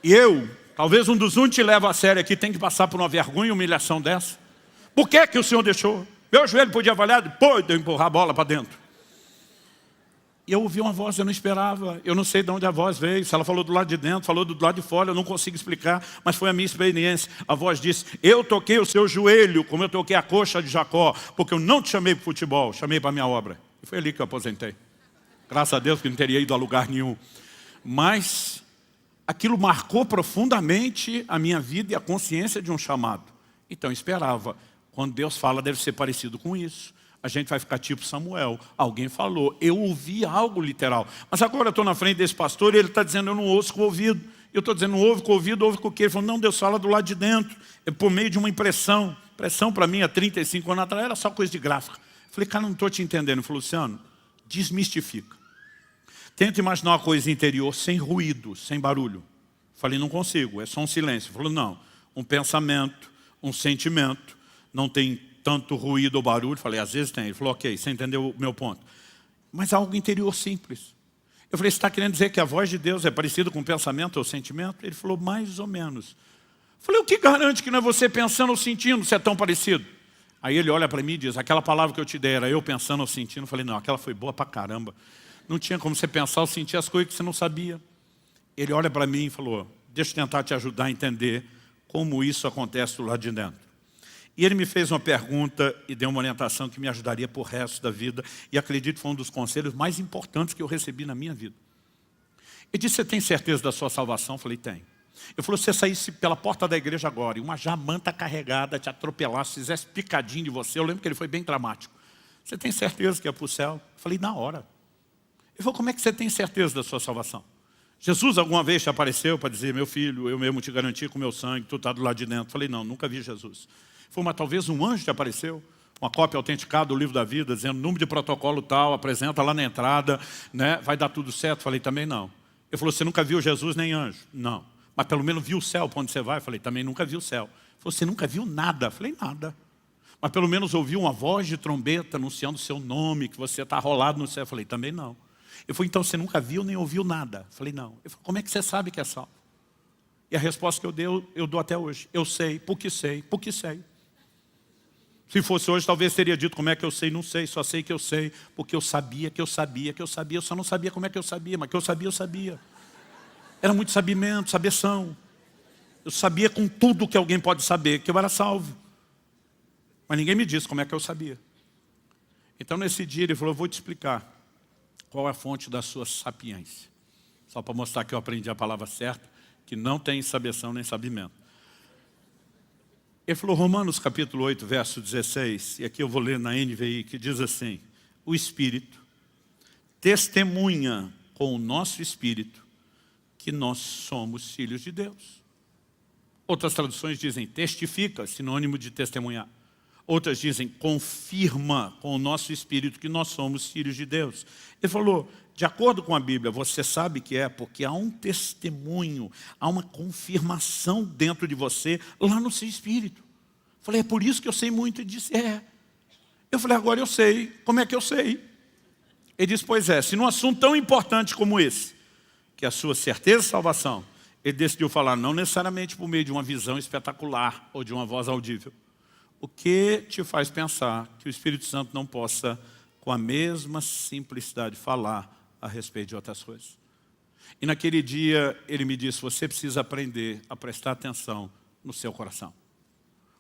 E eu, talvez um dos únicos que leva a sério aqui, tem que passar por uma vergonha e humilhação dessa. Por que o Senhor deixou? Meu joelho podia avaliar depois de eu empurrar a bola para dentro. E eu ouvi uma voz, eu não esperava, eu não sei de onde a voz veio, se ela falou do lado de dentro, falou do lado de fora, eu não consigo explicar, mas foi a minha experiência. A voz disse, eu toquei o seu joelho, como eu toquei a coxa de Jacó, porque eu não te chamei para o futebol, chamei para a minha obra. E foi ali que eu aposentei. Graças a Deus que não teria ido a lugar nenhum. Mas aquilo marcou profundamente a minha vida e a consciência de um chamado. Então eu esperava. Quando Deus fala, deve ser parecido com isso. A gente vai ficar tipo Samuel. Alguém falou, eu ouvi algo literal. Mas agora eu estou na frente desse pastor e ele está dizendo, eu não ouço com o ouvido. Eu estou dizendo, não ouve com o ouvido, ouve com o quê? Ele falou, não, Deus fala do lado de dentro. É por meio de uma impressão. Impressão para mim, há 35 anos atrás, era só coisa de gráfica. Eu falei, cara, não estou te entendendo. Ele falou, Luciano, desmistifica. Tenta imaginar uma coisa interior sem ruído, sem barulho. Eu falei, não consigo, é só um silêncio. Ele falou, não, um pensamento, um sentimento, não tem tanto ruído ou barulho. Falei, às vezes tem. Ele falou, ok, você entendeu o meu ponto. Mas algo interior simples. Eu falei, você está querendo dizer que a voz de Deus é parecida com o pensamento ou sentimento? Ele falou, mais ou menos. Eu falei, o que garante que não é você pensando ou sentindo se é tão parecido? Aí ele olha para mim e diz, aquela palavra que eu te dei era eu pensando ou sentindo. Eu falei, não, aquela foi boa pra caramba. Não tinha como você pensar ou sentir as coisas que você não sabia. Ele olha para mim e falou, deixa eu tentar te ajudar a entender como isso acontece do lado de dentro. E ele me fez uma pergunta e deu uma orientação que me ajudaria por resto da vida. E acredito que foi um dos conselhos mais importantes que eu recebi na minha vida. Ele disse, você tem certeza da sua salvação? Eu falei, tenho. Ele falou, se você saísse pela porta da igreja agora e uma jamanta carregada te atropelasse, fizesse picadinho de você, eu lembro que ele foi bem dramático. Você tem certeza que é para o céu? Eu falei, na hora. Ele falou, como é que você tem certeza da sua salvação? Jesus alguma vez te apareceu para dizer, meu filho, eu mesmo te garanti com o meu sangue, tu está do lado de dentro. Falei, não, nunca vi Jesus. Foi, mas talvez um anjo te apareceu, uma cópia autenticada do livro da vida, dizendo, número de protocolo tal, apresenta lá na entrada, né? Vai dar tudo certo. Falei, também não. Ele falou, você nunca viu Jesus nem anjo? Não. Mas pelo menos viu o céu para onde você vai? Falei, também nunca vi o céu. Ele falou, você nunca viu nada? Falei, nada. Mas pelo menos ouviu uma voz de trombeta anunciando o seu nome, que você está rolado no céu. Falei, também não. Ele falou, então você nunca viu nem ouviu nada? Falei, não. Ele falou, como é que você sabe que é salvo? E a resposta que eu dou até hoje. Eu sei, porque sei, porque sei. Se fosse hoje, talvez teria dito como é que eu sei, não sei, só sei que eu sei, porque eu sabia que eu sabia que eu sabia, eu só não sabia como é que eu sabia, mas que eu sabia. Era muito sabimento, sabeção. Eu sabia com tudo que alguém pode saber, que eu era salvo. Mas ninguém me disse como é que eu sabia. Então nesse dia ele falou, eu vou te explicar qual é a fonte da sua sapiência. Só para mostrar que eu aprendi a palavra certa, que não tem sabeção nem sabimento. Ele falou, Romanos capítulo 8, verso 16, e aqui eu vou ler na NVI, que diz assim, o Espírito testemunha com o nosso Espírito que nós somos filhos de Deus. Outras traduções dizem, testifica, sinônimo de testemunhar. Outras dizem, confirma com o nosso Espírito que nós somos filhos de Deus. Ele falou, de acordo com a Bíblia, você sabe que é porque há um testemunho, há uma confirmação dentro de você, lá no seu espírito. Eu falei, é por isso que eu sei muito. Ele disse, é. Eu falei, agora eu sei. Como é que eu sei? Ele disse, pois é, se num assunto tão importante como esse, que é a sua certeza de salvação, ele decidiu falar, não necessariamente por meio de uma visão espetacular ou de uma voz audível. O que te faz pensar que o Espírito Santo não possa, com a mesma simplicidade, falar a respeito de outras coisas? E naquele dia ele me disse, você precisa aprender a prestar atenção no seu coração.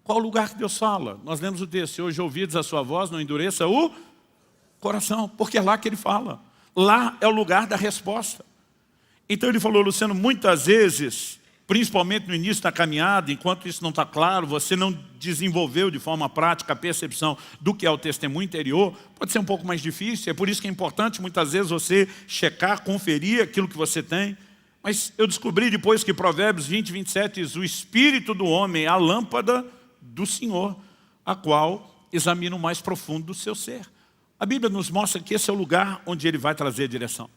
Qual o lugar que Deus fala? Nós lemos o texto, se hoje ouvides a sua voz, não endureça o coração, porque é lá que ele fala. Lá é o lugar da resposta. Então ele falou, Luciano, muitas vezes, principalmente no início da caminhada, enquanto isso não está claro, você não desenvolveu de forma prática a percepção do que é o testemunho interior, pode ser um pouco mais difícil, é por isso que é importante muitas vezes você checar, conferir aquilo que você tem. Mas eu descobri depois que Provérbios 20, 27 diz, o espírito do homem é a lâmpada do Senhor, a qual examina o mais profundo do seu ser. A Bíblia nos mostra que esse é o lugar onde ele vai trazer a direção.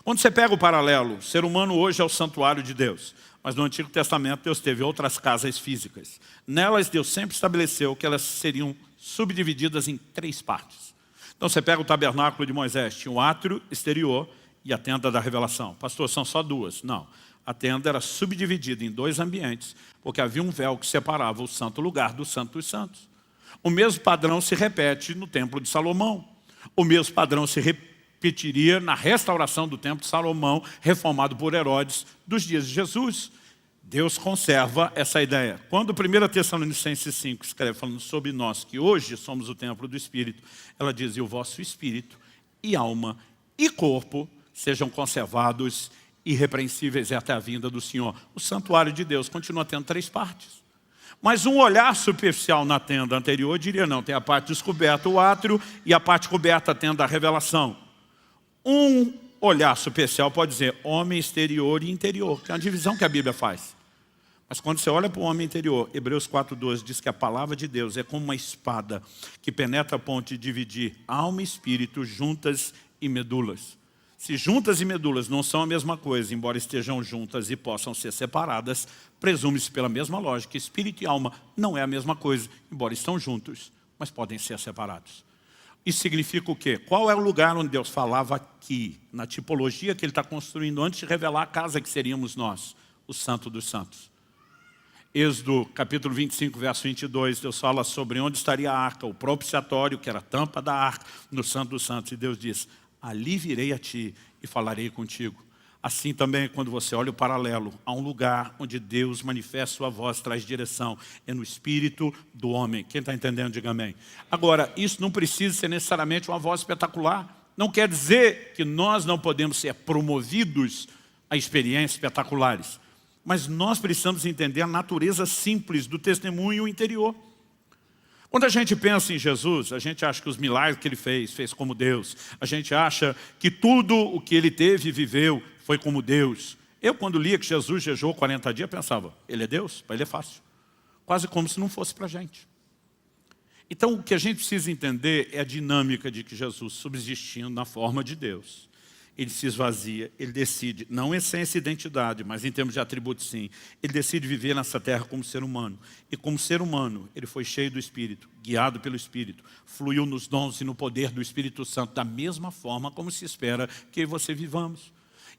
Quando você pega o paralelo, o ser humano hoje é o santuário de Deus. Mas no Antigo Testamento Deus teve outras casas físicas. Nelas Deus sempre estabeleceu que elas seriam subdivididas em 3 partes. Então você pega o tabernáculo de Moisés, tinha o átrio exterior e a tenda da revelação. Pastor, são só 2. Não. A tenda era subdividida em 2 ambientes, porque havia um véu que separava o santo lugar do santo dos santos. O mesmo padrão se repete no templo de Salomão. O mesmo padrão se repetiria na restauração do templo de Salomão, reformado por Herodes, dos dias de Jesus. Deus conserva essa ideia. Quando 1 Tessalonicenses 5 escreve falando sobre nós, que hoje somos o templo do Espírito, ela diz, e o vosso espírito, e alma, e corpo, sejam conservados irrepreensíveis até a vinda do Senhor. O santuário de Deus continua tendo 3 partes. Mas um olhar superficial na tenda anterior diria, não, tem a parte descoberta, o átrio, e a parte coberta, a tenda da revelação. Um olhar superficial pode dizer homem exterior e interior, que é uma divisão que a Bíblia faz. Mas quando você olha para o homem interior, Hebreus 4,12 diz que a palavra de Deus é como uma espada que penetra a ponto de dividir alma e espírito, juntas e medulas. Se juntas e medulas não são a mesma coisa, embora estejam juntas e possam ser separadas, presume-se pela mesma lógica que espírito e alma não é a mesma coisa, embora estão juntos, mas podem ser separados. Isso significa o quê? Qual é o lugar onde Deus falava aqui, na tipologia que Ele está construindo antes de revelar a casa que seríamos nós, o Santo dos Santos? Êxodo capítulo 25, verso 22, Deus fala sobre onde estaria a arca, o propiciatório, que era a tampa da arca, no Santo dos Santos. E Deus diz, ali virei a ti e falarei contigo. Assim também, quando você olha o paralelo, há um lugar onde Deus manifesta sua voz, traz direção. É no espírito do homem. Quem está entendendo, diga amém. Agora, isso não precisa ser necessariamente uma voz espetacular. Não quer dizer que nós não podemos ser promovidos a experiências espetaculares. Mas nós precisamos entender a natureza simples do testemunho interior. Quando a gente pensa em Jesus, a gente acha que os milagres que Ele fez como Deus. A gente acha que tudo o que Ele teve e viveu foi como Deus. Eu, quando lia que Jesus jejuou 40 dias, pensava, ele é Deus? Para ele é fácil. Quase como se não fosse para a gente. Então, o que a gente precisa entender é a dinâmica de que Jesus, subsistindo na forma de Deus, ele se esvazia, ele decide, não em essência e identidade, mas em termos de atributos sim, ele decide viver nessa terra como ser humano. E como ser humano, ele foi cheio do Espírito, guiado pelo Espírito, fluiu nos dons e no poder do Espírito Santo, da mesma forma como se espera que eu e você vivamos.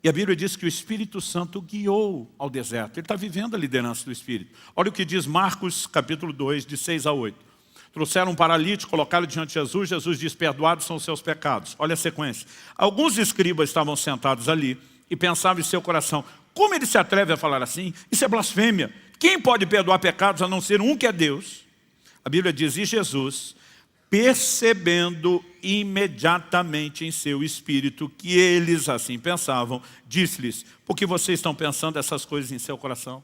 E a Bíblia diz que o Espírito Santo guiou ao deserto. Ele está vivendo a liderança do Espírito. Olha o que diz Marcos capítulo 2, de 6 a 8. Trouxeram um paralítico, colocaram diante de Jesus. Jesus diz, perdoados são os seus pecados. Olha a sequência. Alguns escribas estavam sentados ali e pensavam em seu coração, como ele se atreve a falar assim? Isso é blasfêmia. Quem pode perdoar pecados a não ser um que é Deus? A Bíblia diz, e Jesus, percebendo imediatamente em seu espírito que eles assim pensavam, disse-lhes, por que vocês estão pensando essas coisas em seu coração?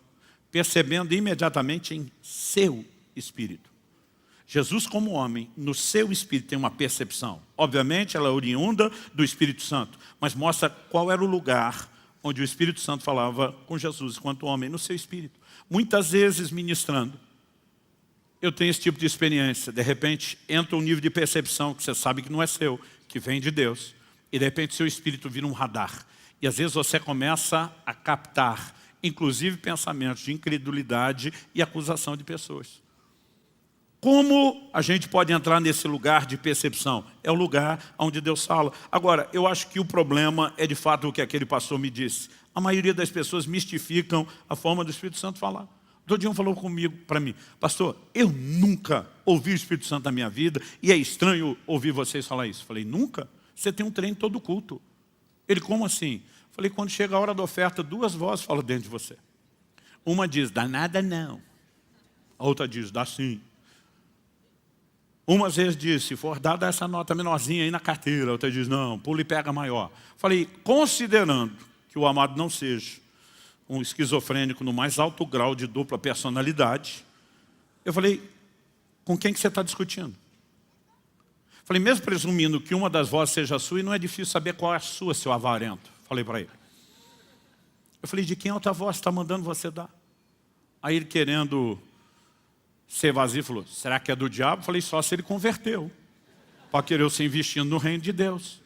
Percebendo imediatamente em seu espírito. Jesus, como homem, no seu espírito tem uma percepção. Obviamente, ela é oriunda do Espírito Santo, mas mostra qual era o lugar onde o Espírito Santo falava com Jesus, enquanto homem, no seu espírito. Muitas vezes, ministrando, eu tenho esse tipo de experiência. De repente, entra um nível de percepção que você sabe que não é seu, que vem de Deus. E de repente, seu espírito vira um radar. E às vezes você começa a captar, inclusive pensamentos de incredulidade e acusação de pessoas. Como a gente pode entrar nesse lugar de percepção? É o lugar onde Deus fala. Agora, eu acho que o problema é de fato o que aquele pastor me disse. A maioria das pessoas mistificam a forma do Espírito Santo falar. Outro dia um falou comigo, para mim, pastor, eu nunca ouvi o Espírito Santo na minha vida e é estranho ouvir vocês falar isso. Falei, nunca? Você tem um treino todo culto. Ele, como assim? Falei, quando chega a hora da oferta, duas vozes falam dentro de você. Uma diz, dá nada não. A outra diz, dá sim. Uma às vezes diz, se for dada essa nota menorzinha aí na carteira, outra diz, não, pula e pega maior. Falei, considerando que o amado não seja um esquizofrênico no mais alto grau de dupla personalidade, eu falei, com quem que você está discutindo? Falei, mesmo presumindo que uma das vozes seja a sua, e não é difícil saber qual é a sua, seu avarento. Falei para ele. Eu falei, de quem outra voz está mandando você dar? Aí ele querendo ser vazio, falou, será que é do diabo? Falei, só se ele converteu, para querer você investindo no reino de Deus.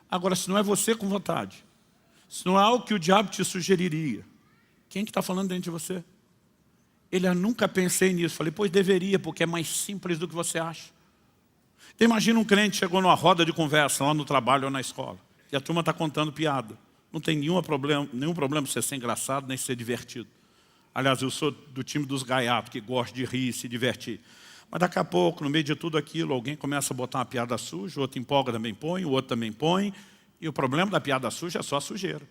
Agora, se não é você com vontade, se não é algo que o diabo te sugeriria, quem que está falando dentro de você? Ele, eu nunca pensei nisso. Falei, pois deveria, porque é mais simples do que você acha. Então, imagina um crente chegou numa roda de conversa, lá no trabalho ou na escola, e a turma está contando piada. Não tem nenhum problema você ser engraçado, nem ser divertido. Aliás, eu sou do time dos gaiatos, que gosta de rir e se divertir. Mas daqui a pouco, no meio de tudo aquilo, alguém começa a botar uma piada suja, o outro empolga, também põe, o outro também põe. E o problema da piada suja é só a sujeira.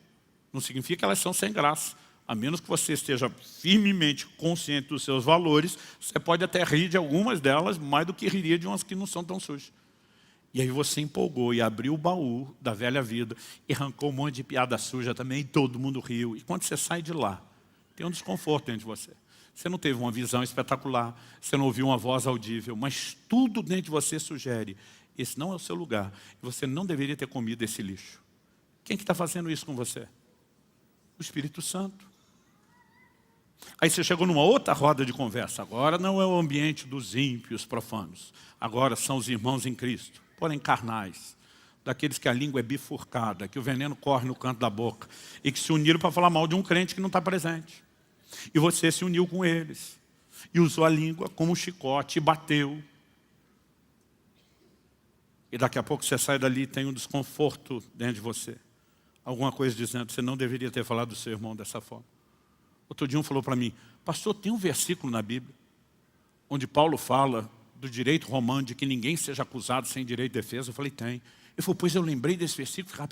Não significa que elas são sem graça. A menos que você esteja firmemente consciente dos seus valores, você pode até rir de algumas delas, mais do que riria de umas que não são tão sujas. E aí você empolgou e abriu o baú da velha vida e arrancou um monte de piada suja também, e todo mundo riu. E quando você sai de lá, tem um desconforto dentro de você. Você não teve uma visão espetacular, você não ouviu uma voz audível, mas tudo dentro de você sugere, esse não é o seu lugar, e você não deveria ter comido esse lixo. Quem que está fazendo isso com você? O Espírito Santo. Aí você chegou numa outra roda de conversa, agora não é o ambiente dos ímpios profanos, agora são os irmãos em Cristo, porém carnais, daqueles que a língua é bifurcada, que o veneno corre no canto da boca, e que se uniram para falar mal de um crente que não está presente. E você se uniu com eles, e usou a língua como um chicote, e bateu. E daqui a pouco você sai dali e tem um desconforto dentro de você. Alguma coisa dizendo, você não deveria ter falado do seu irmão dessa forma. Outro dia um falou para mim, pastor, tem um versículo na Bíblia, onde Paulo fala do direito romano, de que ninguém seja acusado sem direito de defesa. Eu falei, tem. Ele falou, pois eu lembrei desse versículo, ficava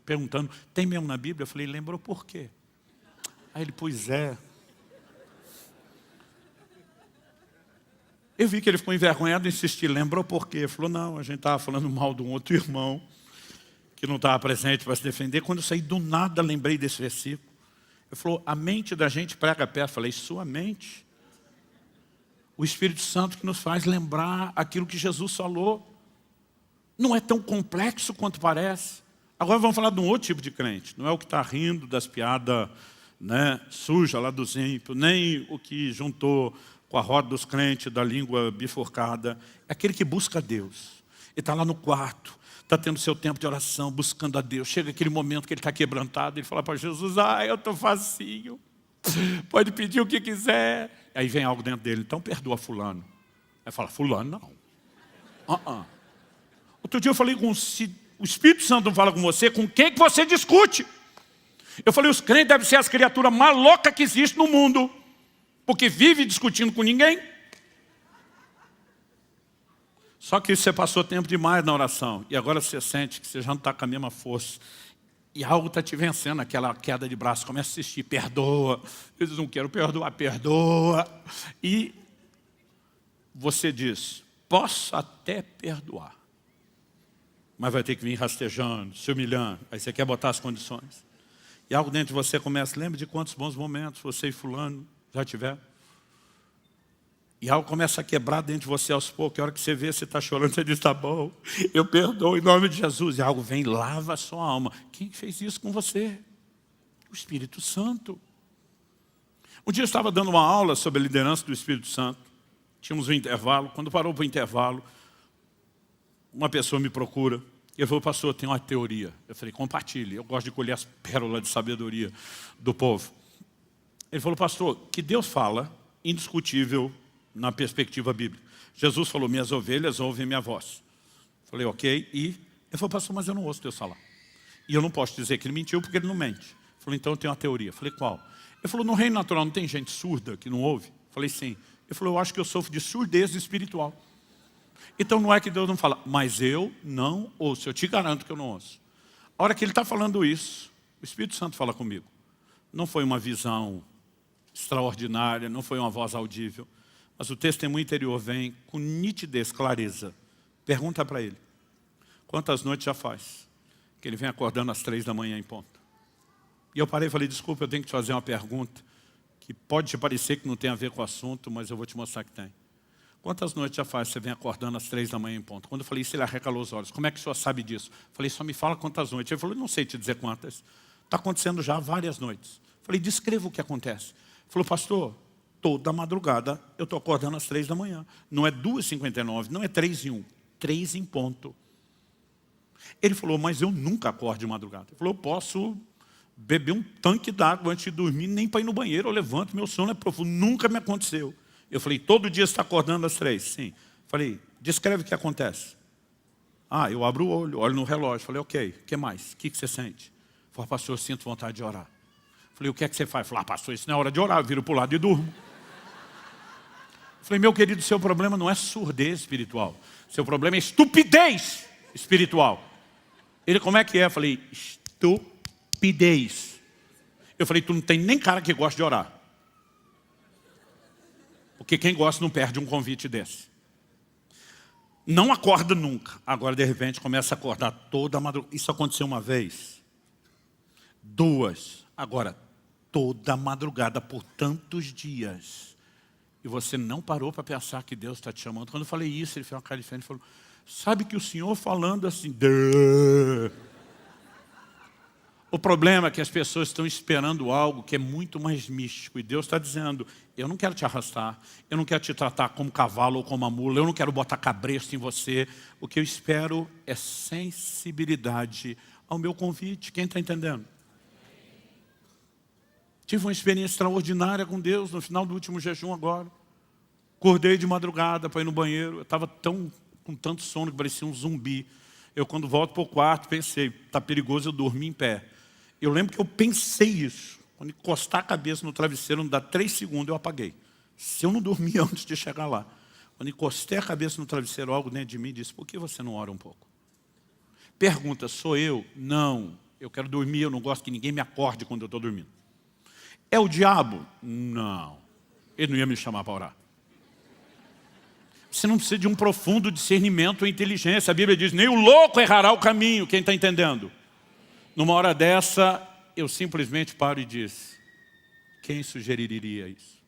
perguntando, tem mesmo na Bíblia? Eu falei, lembrou por quê? Aí ele, pois é. Eu vi que ele ficou envergonhado e insistir, lembrou por quê? Ele falou, não, a gente estava falando mal de um outro irmão, que não estava presente para se defender. Quando eu saí do nada, lembrei desse versículo. Ele falou, a mente da gente prega perto. Eu falei, sua mente? O Espírito Santo que nos faz lembrar aquilo que Jesus falou. Não é tão complexo quanto parece. Agora vamos falar de um outro tipo de crente. Não é o que está rindo das piadas né, suja lá dos ímpios, nem o que juntou com a roda dos crentes da língua bifurcada. É aquele que busca a Deus. Ele está lá no quarto, está tendo seu tempo de oração, buscando a Deus. Chega aquele momento que ele está quebrantado, ele fala para Jesus, eu estou facinho, pode pedir o que quiser. Aí vem algo dentro dele, então perdoa fulano. Aí fala, fulano não. Outro dia eu falei com o Espírito Santo não fala com você, com quem que você discute? Eu falei, os crentes devem ser as criaturas mais loucas que existem no mundo, porque vive discutindo com ninguém. Só que você passou tempo demais na oração, e agora você sente que você já não está com a mesma força, e algo está te vencendo, aquela queda de braço, começa a assistir, perdoa. Eu digo, não quero perdoar, perdoa. E você diz, posso até perdoar, mas vai ter que vir rastejando, se humilhando. Aí você quer botar as condições. E algo dentro de você começa, lembra de quantos bons momentos você e fulano já tiveram? E algo começa a quebrar dentro de você aos poucos. A hora que você vê, você está chorando, você diz, tá bom, eu perdoo em nome de Jesus. E algo vem e lava a sua alma. Quem fez isso com você? O Espírito Santo. Um dia eu estava dando uma aula sobre a liderança do Espírito Santo. Tínhamos um intervalo. Quando parou para o intervalo, uma pessoa me procura. E ele falou, pastor, eu tenho uma teoria. Eu falei, compartilhe. Eu gosto de colher as pérolas de sabedoria do povo. Ele falou, pastor, que Deus fala, indiscutível, na perspectiva bíblica. Jesus falou, minhas ovelhas ouvem minha voz. Falei, ok. E ele falou, pastor, mas eu não ouço Deus falar. E eu não posso dizer que ele mentiu, porque ele não mente. Falei, então eu tenho uma teoria. Falei, qual? Ele falou, no reino natural não tem gente surda que não ouve? Falei, sim. Ele falou, eu acho que eu sofro de surdez espiritual. Então não é que Deus não fala, mas eu não ouço. Eu te garanto que eu não ouço. A hora que ele está falando isso, o Espírito Santo fala comigo. Não foi uma visão extraordinária, não foi uma voz audível. Mas o testemunho interior vem com nitidez, clareza. Pergunta para ele, quantas noites já faz que ele vem acordando às 3 da manhã em ponto? E eu parei e falei, desculpa, eu tenho que te fazer uma pergunta que pode te parecer que não tem a ver com o assunto, mas eu vou te mostrar que tem. Quantas noites já faz que você vem acordando às 3 da manhã em ponto? Quando eu falei isso, ele arregalou os olhos. Como é que o senhor sabe disso? Eu falei, só me fala quantas noites. Ele falou, não sei te dizer quantas. Está acontecendo já várias noites. Eu falei, descreva o que acontece. Ele falou, pastor, toda madrugada eu estou acordando às 3 da manhã. Não é 2h59, não é 3h01, 3 em ponto. Ele falou, mas eu nunca acordo de madrugada. Ele falou, eu posso beber um tanque d'água antes de dormir, nem para ir no banheiro, eu levanto, meu sono é profundo, nunca me aconteceu. Eu falei, todo dia você está acordando às 3? Sim. Falei, descreve o que acontece. Eu abro o olho no relógio. Falei, ok, o que mais? O que você sente? Falei, pastor, eu sinto vontade de orar. Falei, o que é que você faz? Falei, pastor, isso não é hora de orar, eu viro para o lado e durmo. Falei, meu querido, seu problema não é surdez espiritual. Seu problema é estupidez espiritual. Ele, como é que é? Falei, estupidez. Eu falei, tu não tem nem cara que gosta de orar. Porque quem gosta não perde um convite desse. Não acorda nunca. Agora, de repente, começa a acordar toda a madrugada. Isso aconteceu uma vez. 2. Agora, toda a madrugada por tantos dias. E você não parou para pensar que Deus está te chamando. Quando eu falei isso, ele fez uma cara diferente e falou, sabe que o senhor falando assim... O problema é que as pessoas estão esperando algo que é muito mais místico. E Deus está dizendo, eu não quero te arrastar, eu não quero te tratar como cavalo ou como uma mula, eu não quero botar cabresto em você. O que eu espero é sensibilidade ao meu convite. Quem está entendendo? Tive uma experiência extraordinária com Deus no final do último jejum agora. Acordei de madrugada para ir no banheiro. Eu estava com tanto sono que parecia um zumbi. Eu, quando volto para o quarto, pensei, está perigoso eu dormir em pé. Eu lembro que eu pensei isso. Quando encostar a cabeça no travesseiro, não dá 3 segundos, eu apaguei. Se eu não dormir antes de chegar lá. Quando encostei a cabeça no travesseiro, algo dentro de mim disse, por que você não ora um pouco? Pergunta, sou eu? Não. Eu quero dormir, eu não gosto que ninguém me acorde quando eu estou dormindo. É o diabo? Não. Ele não ia me chamar para orar. Você não precisa de um profundo discernimento ou inteligência. A Bíblia diz, nem o louco errará o caminho. Quem está entendendo? Numa hora dessa, eu simplesmente paro e disse, quem sugeriria isso?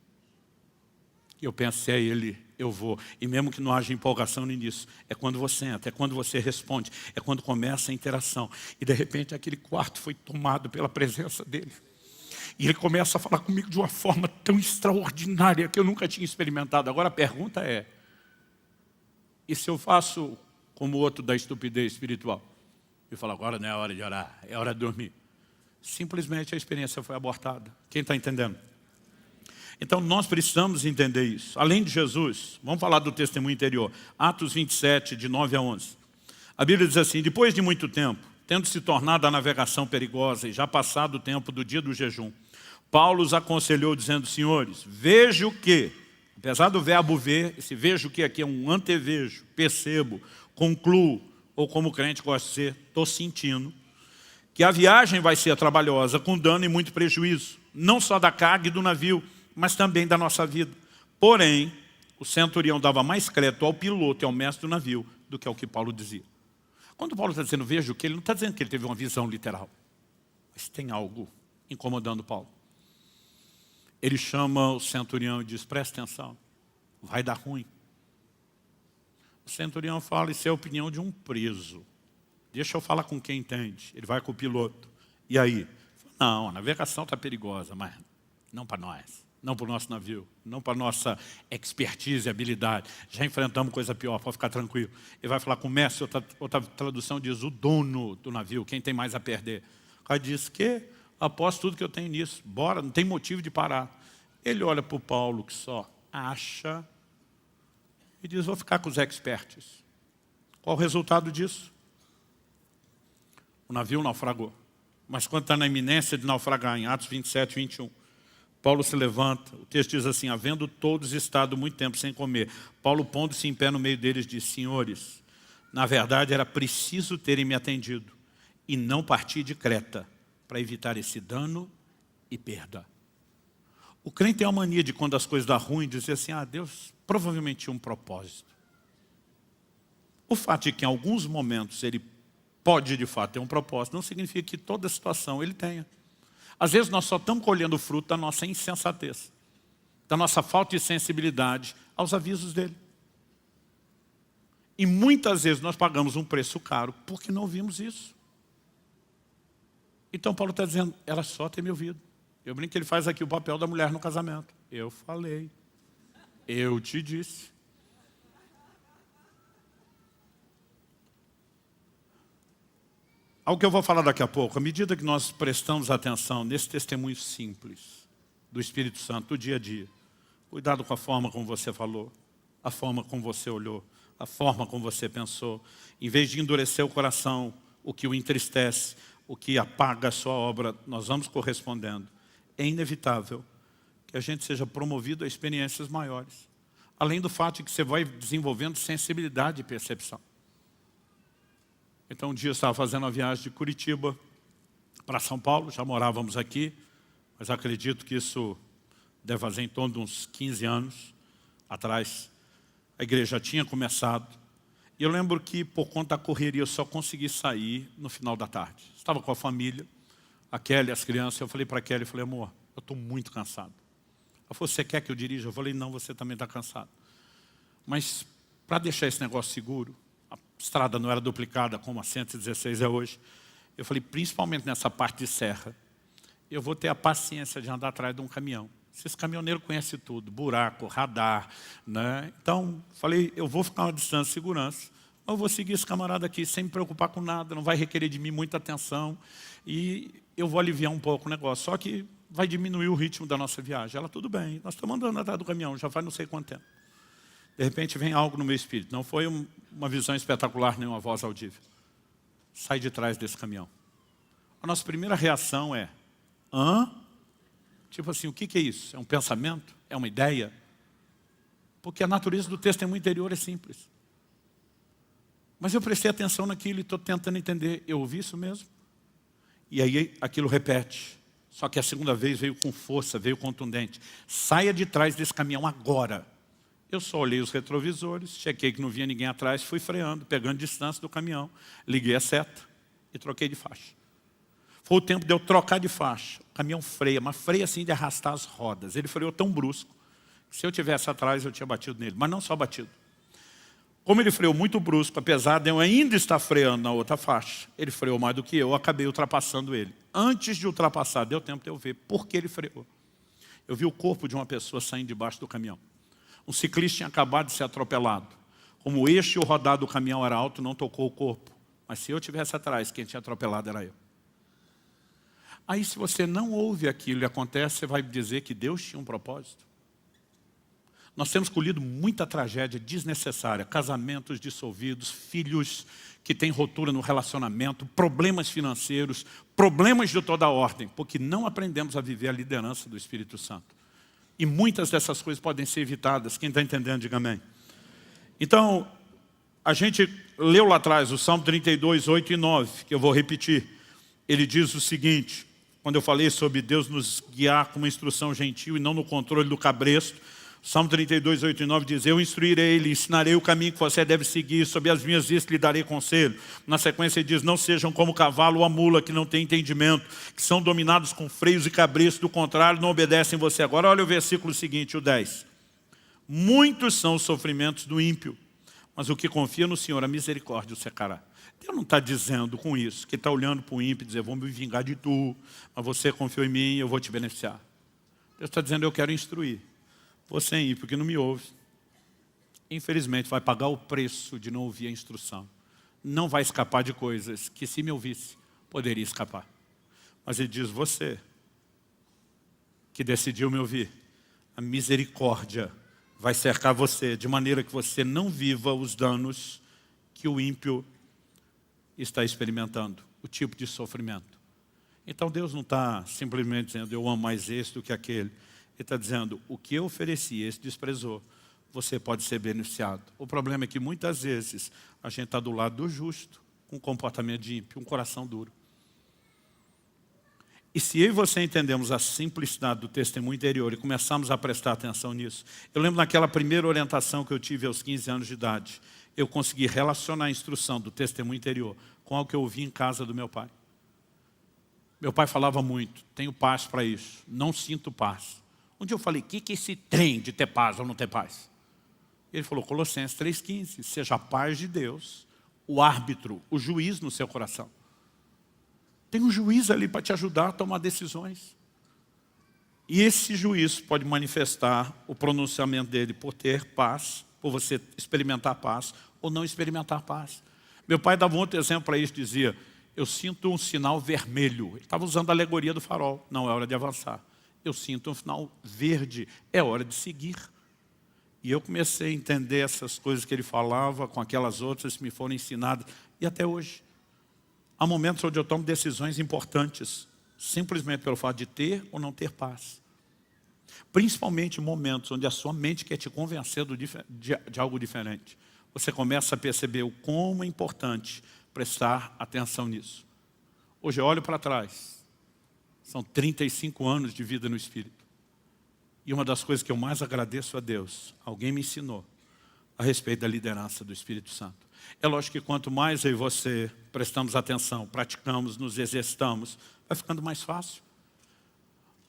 E eu pensei, ele, eu vou. E mesmo que não haja empolgação nisso, é quando você entra, é quando você responde, é quando começa a interação. E de repente aquele quarto foi tomado pela presença dele. E ele começa a falar comigo de uma forma tão extraordinária que eu nunca tinha experimentado. Agora a pergunta é, e se eu faço como o outro da estupidez espiritual? Eu falo, agora não é hora de orar, é hora de dormir. Simplesmente a experiência foi abortada. Quem está entendendo? Então nós precisamos entender isso. Além de Jesus, vamos falar do testemunho interior. Atos 27, de 9 a 11. A Bíblia diz assim, depois de muito tempo, tendo se tornado a navegação perigosa e já passado o tempo do dia do jejum, Paulo os aconselhou dizendo, senhores, vejo que, apesar do verbo ver, esse vejo que aqui é um antevejo, percebo, concluo, ou como o crente gosta de ser, estou sentindo, que a viagem vai ser trabalhosa, com dano e muito prejuízo, não só da carga e do navio, mas também da nossa vida. Porém, o centurião dava mais crédito ao piloto e ao mestre do navio do que ao que Paulo dizia. Quando Paulo está dizendo vejo que, ele não está dizendo que ele teve uma visão literal, mas tem algo incomodando Paulo. Ele chama o centurião e diz, presta atenção, vai dar ruim. O centurião fala, isso é a opinião de um preso. Deixa eu falar com quem entende. Ele vai com o piloto. E aí? Não, a navegação está perigosa, mas não para nós. Não para o nosso navio. Não para a nossa expertise e habilidade. Já enfrentamos coisa pior, pode ficar tranquilo. Ele vai falar com o mestre, outra tradução diz o dono do navio, quem tem mais a perder. O cara diz que aposto tudo que eu tenho nisso. Bora, não tem motivo de parar. Ele olha para o Paulo que só acha e diz, vou ficar com os experts. Qual o resultado disso? O navio naufragou. Mas quando está na iminência de naufragar, em Atos 27, 21, Paulo se levanta, o texto diz assim, havendo todos estado muito tempo sem comer, Paulo pondo-se em pé no meio deles diz, senhores, na verdade era preciso terem me atendido e não partir de Creta para evitar esse dano e perda. O crente tem a mania de quando as coisas dão ruim, dizer assim, Deus provavelmente tinha um propósito. O fato de que em alguns momentos ele pode de fato ter um propósito, não significa que toda situação ele tenha. Às vezes nós só estamos colhendo o fruto da nossa insensatez, da nossa falta de sensibilidade aos avisos dele. E muitas vezes nós pagamos um preço caro porque não vimos isso. Então Paulo está dizendo, era só ter me ouvido. Eu brinco que ele faz aqui o papel da mulher no casamento. Eu falei, eu te disse. Ao que eu vou falar daqui a pouco, à medida que nós prestamos atenção nesse testemunho simples do Espírito Santo, do dia a dia, cuidado com a forma como você falou, a forma como você olhou, a forma como você pensou, em vez de endurecer o coração, o que o entristece, o que apaga a sua obra, nós vamos correspondendo. É inevitável que a gente seja promovido a experiências maiores, além do fato de que você vai desenvolvendo sensibilidade e percepção. Então um dia eu estava fazendo uma viagem de Curitiba para São Paulo, já morávamos aqui, mas acredito que isso deve fazer em torno de uns 15 anos atrás. A igreja já tinha começado. E eu lembro que por conta da correria eu só consegui sair no final da tarde. Estava com a família, a Kelly, as crianças, eu falei para a Kelly, eu falei, amor, eu estou muito cansado. Ela falou, você quer que eu dirija? Eu falei, não, você também está cansado. Mas para deixar esse negócio seguro, a estrada não era duplicada como a 116 é hoje. Eu falei, principalmente nessa parte de serra, eu vou ter a paciência de andar atrás de um caminhão. Esses caminhoneiros conhecem tudo, buraco, radar, né? Então, falei, eu vou ficar uma distância de segurança, eu vou seguir esse camarada aqui sem me preocupar com nada, não vai requerer de mim muita atenção e eu vou aliviar um pouco o negócio. Só que vai diminuir o ritmo da nossa viagem. Ela, tudo bem, nós estamos andando atrás do caminhão, já faz não sei quanto tempo. De repente vem algo no meu espírito. Não foi uma visão espetacular, nem uma voz audível. Sai de trás desse caminhão. A nossa primeira reação é, hã? Tipo assim, o que é isso? É um pensamento? É uma ideia? Porque a natureza do testemunho interior é simples. Mas eu prestei atenção naquilo e estou tentando entender. Eu ouvi isso mesmo? E aí aquilo repete. Só que a segunda vez veio com força, veio contundente. Saia de trás desse caminhão agora. Eu só olhei os retrovisores, chequei que não vinha ninguém atrás, fui freando, pegando distância do caminhão, liguei a seta e troquei de faixa. Foi o tempo de eu trocar de faixa. O caminhão freia, mas freia assim de arrastar as rodas. Ele freou tão brusco, que se eu tivesse atrás eu tinha batido nele, mas não só batido. Como ele freou muito brusco, apesar de eu ainda estar freando na outra faixa, ele freou mais do que eu acabei ultrapassando ele. antes de ultrapassar, deu tempo de eu ver por que ele freou. Eu vi o corpo de uma pessoa saindo debaixo do caminhão. Um ciclista tinha acabado de ser atropelado. Como o eixo e o rodar do caminhão era alto, não tocou o corpo. Mas se eu estivesse atrás, quem tinha atropelado era eu. Aí se você não ouve aquilo e acontece, você vai dizer que Deus tinha um propósito. Nós temos colhido muita tragédia desnecessária, casamentos dissolvidos, filhos que têm ruptura no relacionamento, problemas financeiros, problemas de toda ordem, porque não aprendemos a viver a liderança do Espírito Santo. E muitas dessas coisas podem ser evitadas. Quem está entendendo, diga amém. Então, a gente leu lá atrás o Salmo 32, 8 e 9, que eu vou repetir. Ele diz o seguinte, quando eu falei sobre Deus nos guiar com uma instrução gentil e não no controle do cabresto, Salmo 32, 8 e 9 diz, eu instruirei ele, ensinarei o caminho que você deve seguir, sob as minhas vistas lhe darei conselho. Na sequência ele diz, não sejam como o cavalo ou a mula que não tem entendimento, que são dominados com freios e cabrestos, do contrário não obedecem você. Agora olha o versículo seguinte, o 10. Muitos são os sofrimentos do ímpio, mas o que confia no Senhor, a misericórdia o secará. Deus não está dizendo com isso, que está olhando para o ímpio e dizer, vou me vingar de tu, mas você confiou em mim, eu vou te beneficiar. Deus está dizendo, eu quero instruir. Você é ímpio que não me ouve, infelizmente vai pagar o preço de não ouvir a instrução. Não vai escapar de coisas que se me ouvisse, poderia escapar. Mas ele diz, você que decidiu me ouvir, a misericórdia vai cercar você, de maneira que você não viva os danos que o ímpio está experimentando, o tipo de sofrimento. Então Deus não está simplesmente dizendo, eu amo mais esse do que aquele. Ele está dizendo, o que eu ofereci, esse desprezou, você pode ser beneficiado. O problema é que muitas vezes a gente está do lado do justo, com um comportamento de ímpio, um coração duro. E se eu e você entendemos a simplicidade do testemunho interior e começarmos a prestar atenção nisso, eu lembro naquela primeira orientação que eu tive aos 15 anos de idade, eu consegui relacionar a instrução do testemunho interior com algo que eu ouvi em casa do meu pai. Meu pai falava muito, tenho paz para isso, não sinto paz. Um dia eu falei, o que é esse trem de ter paz ou não ter paz? Ele falou, Colossenses 3,15, seja a paz de Deus, o árbitro, o juiz no seu coração. Tem um juiz ali para te ajudar a tomar decisões. E esse juiz pode manifestar o pronunciamento dele por ter paz, por você experimentar paz ou não experimentar paz. Meu pai dava um outro exemplo para isso, dizia, eu sinto um sinal vermelho. Ele estava usando a alegoria do farol, não é hora de avançar. Eu sinto um sinal verde, é hora de seguir. E eu comecei a entender essas coisas que ele falava, com aquelas outras que me foram ensinadas, e até hoje. Há momentos onde eu tomo decisões importantes, simplesmente pelo fato de ter ou não ter paz. Principalmente em momentos onde a sua mente quer te convencer de algo diferente. Você começa a perceber o como é importante prestar atenção nisso. Hoje eu olho para trás. São 35 anos de vida no Espírito. E uma das coisas que eu mais agradeço a Deus, alguém me ensinou a respeito da liderança do Espírito Santo. É lógico que quanto mais eu e você prestamos atenção, praticamos, nos exercitamos, vai ficando mais fácil.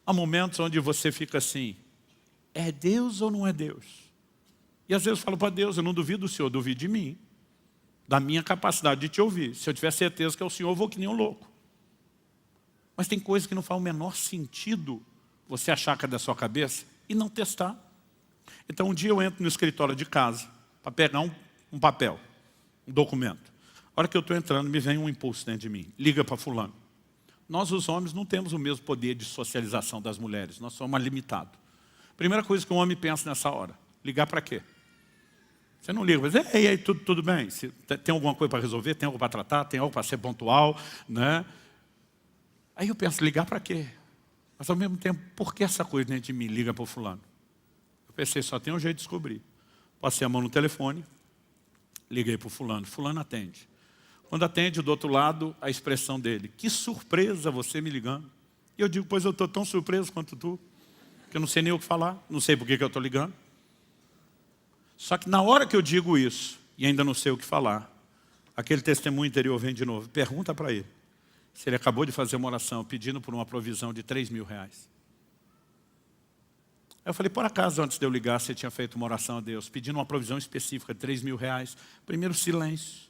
Há momentos onde você fica assim, é Deus ou não é Deus? E às vezes eu falo para Deus, eu não duvido do Senhor, duvido de mim, da minha capacidade de te ouvir. Se eu tiver certeza que é o Senhor, eu vou que nem um louco. Mas tem coisas que não faz o menor sentido você achar que é da sua cabeça e não testar. Então um dia eu entro no escritório de casa para pegar um papel, um documento. A hora que eu estou entrando, me vem um impulso dentro de mim. Liga para fulano. Nós os homens não temos o mesmo poder de socialização das mulheres. Nós somos limitados. Primeira coisa que um homem pensa nessa hora. Ligar para quê? Você não liga, mas ei, aí, tudo bem? Tem alguma coisa para resolver? Tem algo para tratar? Tem algo para ser pontual? Né? Aí eu penso, ligar para quê? Mas ao mesmo tempo, por que essa coisa dentro de mim liga para o fulano? Eu pensei, só tem um jeito de descobrir. Passei a mão no telefone, liguei para o fulano. Fulano atende. Quando atende, do outro lado, a expressão dele. Que surpresa você me ligando. E eu digo, pois eu estou tão surpreso quanto tu, que eu não sei nem o que falar, não sei por que eu estou ligando. Só que na hora que eu digo isso, e ainda não sei o que falar, aquele testemunho interior vem de novo. Pergunta para ele se ele acabou de fazer uma oração pedindo por uma provisão de 3 mil reais. Aí eu falei, por acaso antes de eu ligar você tinha feito uma oração a Deus, pedindo uma provisão específica de 3 mil reais? Primeiro silêncio.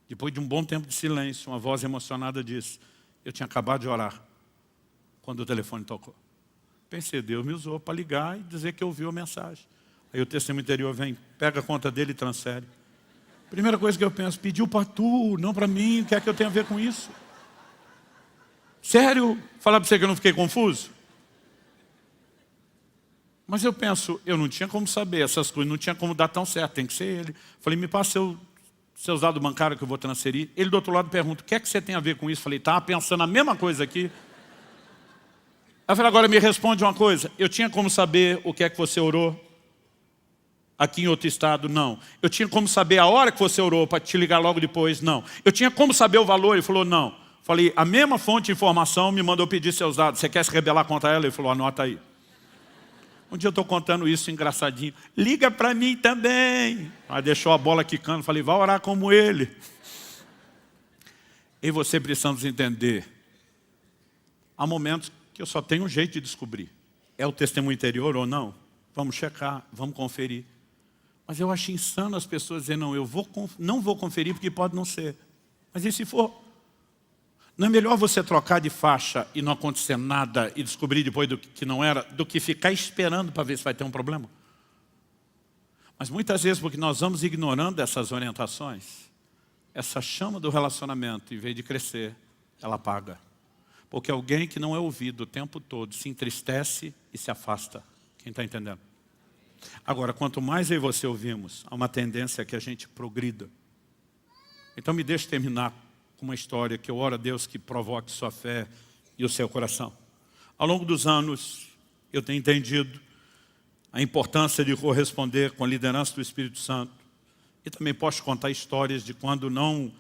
Depois de um bom tempo de silêncio, uma voz emocionada disse, eu tinha acabado de orar quando o telefone tocou. Pensei, Deus me usou para ligar e dizer que ouviu a mensagem. Aí o testemunho interior vem, pega a conta dele e transfere. Primeira coisa que eu penso, pediu para tu, não para mim, o que é que eu tenho a ver com isso? Sério? Falar para você que eu não fiquei confuso? Mas eu penso, eu não tinha como saber essas coisas, não tinha como dar tão certo, tem que ser ele. Falei, me passa seus dados bancários que eu vou transferir. Ele do outro lado pergunta, o que é que você tem a ver com isso? Falei, estava pensando a mesma coisa aqui. Aí eu falei, agora me responde uma coisa, eu tinha como saber o que é que você orou? Aqui em outro estado, não. Eu tinha como saber a hora que você orou para te ligar logo depois? Não. Eu tinha como saber o valor? Ele falou, não. Falei, a mesma fonte de informação me mandou pedir seus dados. Você quer se rebelar contra ela? Ele falou, anota aí. Um dia eu estou contando isso engraçadinho. Liga para mim também. Aí deixou a bola quicando. Falei, vai orar como ele. E você precisamos entender. Há momentos que eu só tenho um jeito de descobrir. É o testemunho interior ou não? Vamos checar, vamos conferir. Mas eu acho insano as pessoas dizerem, não, não vou conferir porque pode não ser. Mas e se for? Não é melhor você trocar de faixa e não acontecer nada e descobrir depois do que não era, do que ficar esperando para ver se vai ter um problema? Mas muitas vezes, porque nós vamos ignorando essas orientações, essa chama do relacionamento, em vez de crescer, ela apaga. Porque alguém que não é ouvido o tempo todo se entristece e se afasta. Quem está entendendo? Agora, quanto mais eu e você ouvimos, há uma tendência que a gente progrida. Então me deixe terminar com uma história que eu oro a Deus que provoque sua fé e o seu coração. Ao longo dos anos, eu tenho entendido a importância de corresponder com a liderança do Espírito Santo. E também posso contar histórias de quando não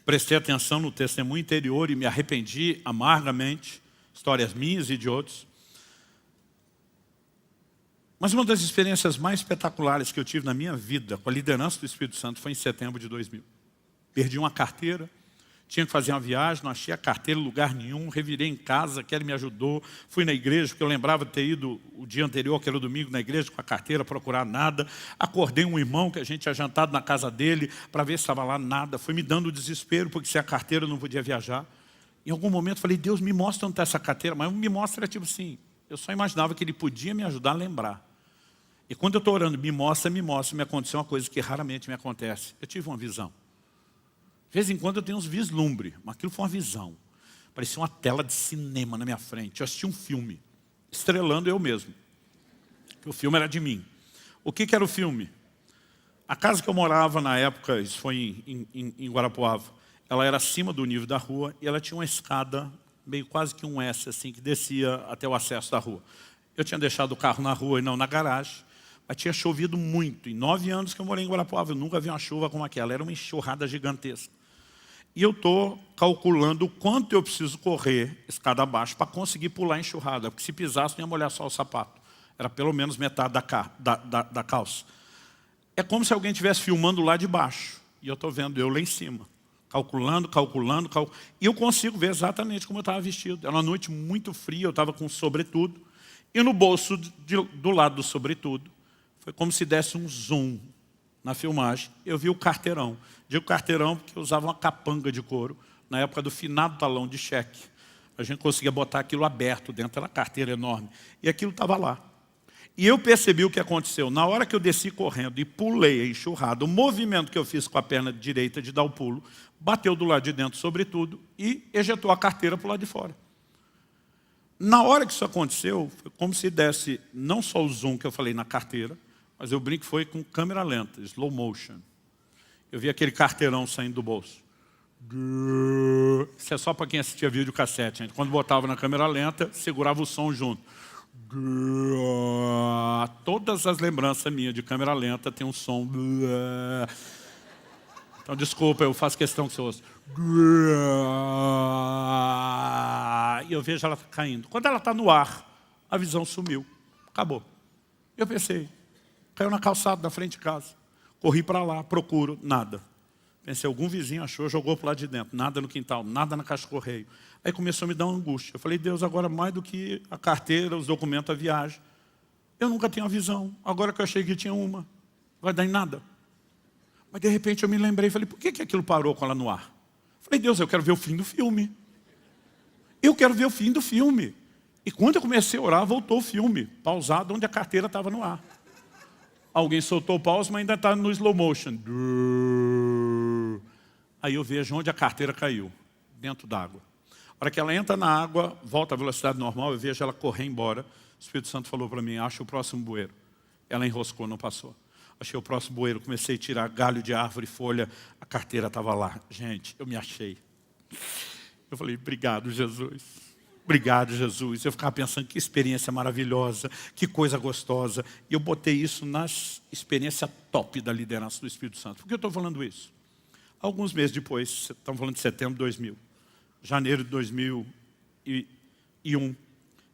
prestei atenção no testemunho interior e me arrependi amargamente, histórias minhas e de outros. Mas uma das experiências mais espetaculares que eu tive na minha vida com a liderança do Espírito Santo foi em setembro de 2000. Perdi uma carteira, tinha que fazer uma viagem, não achei a carteira em lugar nenhum, revirei em casa, que ele me ajudou, fui na igreja, porque eu lembrava de ter ido o dia anterior, que era o domingo, na igreja com a carteira, procurar nada. Acordei um irmão que a gente tinha jantado na casa dele, para ver se estava lá, nada. Foi me dando desespero, porque sem a carteira eu não podia viajar. Em algum momento falei, Deus, me mostra onde está essa carteira, mas me mostra tipo assim, eu só imaginava que ele podia me ajudar a lembrar. E quando eu estou orando, me mostra, me aconteceu uma coisa que raramente me acontece. Eu tive uma visão. De vez em quando eu tenho uns vislumbres, mas aquilo foi uma visão. Parecia uma tela de cinema na minha frente. Eu assisti um filme, estrelando eu mesmo. O filme era de mim. O que era o filme? A casa que eu morava na época, isso foi em Guarapuava, ela era acima do nível da rua e ela tinha uma escada, meio quase que um S, assim, que descia até o acesso da rua. Eu tinha deixado o carro na rua e não na garagem. Mas tinha chovido muito. Em 9 anos que eu morei em Guarapuava, eu nunca vi uma chuva como aquela. Era uma enxurrada gigantesca. E eu estou calculando o quanto eu preciso correr escada abaixo para conseguir pular a enxurrada. Porque se pisasse, não ia molhar só o sapato. Era pelo menos metade da calça. É como se alguém estivesse filmando lá de baixo. E eu estou vendo eu lá em cima. Calculando. E eu consigo ver exatamente como eu estava vestido. Era uma noite muito fria, eu estava com sobretudo. E no bolso do lado do sobretudo, foi como se desse um zoom na filmagem. Eu vi o carteirão. Digo carteirão porque eu usava uma capanga de couro na época do finado talão de cheque. A gente conseguia botar aquilo aberto dentro da carteira enorme. E aquilo estava lá. E eu percebi o que aconteceu. Na hora que eu desci correndo e pulei a enxurrada, o movimento que eu fiz com a perna direita de dar o pulo, bateu do lado de dentro sobretudo e ejetou a carteira para o lado de fora. Na hora que isso aconteceu, foi como se desse não só o zoom que eu falei na carteira, mas eu brinco que foi com câmera lenta, slow motion. Eu vi aquele carteirão saindo do bolso. Isso é só para quem assistia vídeo cassete. Gente. Quando botava na câmera lenta, segurava o som junto. Todas as lembranças minhas de câmera lenta tem um som. Então, desculpa, eu faço questão que você ouça. E eu vejo ela caindo. Quando ela está no ar, a visão sumiu. Acabou. Eu pensei, caiu na calçada da frente de casa. Corri para lá, procuro, nada. Pensei, algum vizinho achou, jogou para lá de dentro. Nada no quintal, nada na caixa de correio. Aí começou a me dar uma angústia. Eu falei, Deus, agora mais do que a carteira, os documentos, a viagem. Eu nunca tenho a visão. Agora que eu achei que tinha uma, vai dar em nada. Mas de repente eu me lembrei, falei, por que aquilo parou com ela no ar? Falei, Deus, eu quero ver o fim do filme. Eu quero ver o fim do filme. E quando eu comecei a orar, voltou o filme, pausado, onde a carteira estava no ar. Alguém soltou o pause, mas ainda está no slow motion. Aí eu vejo onde a carteira caiu, dentro d'água. A hora que ela entra na água, volta à velocidade normal, eu vejo ela correr embora. O Espírito Santo falou para mim, acha o próximo bueiro. Ela enroscou, não passou. Achei o próximo bueiro, comecei a tirar galho de árvore, folha, a carteira estava lá. Gente, eu me achei. Eu falei, obrigado, Jesus. Obrigado, Jesus. Eu ficava pensando, que experiência maravilhosa, que coisa gostosa. E eu botei isso na experiência top da liderança do Espírito Santo. Por que eu estou falando isso? Alguns meses depois, estamos falando de setembro de 2000, janeiro de 2001, eu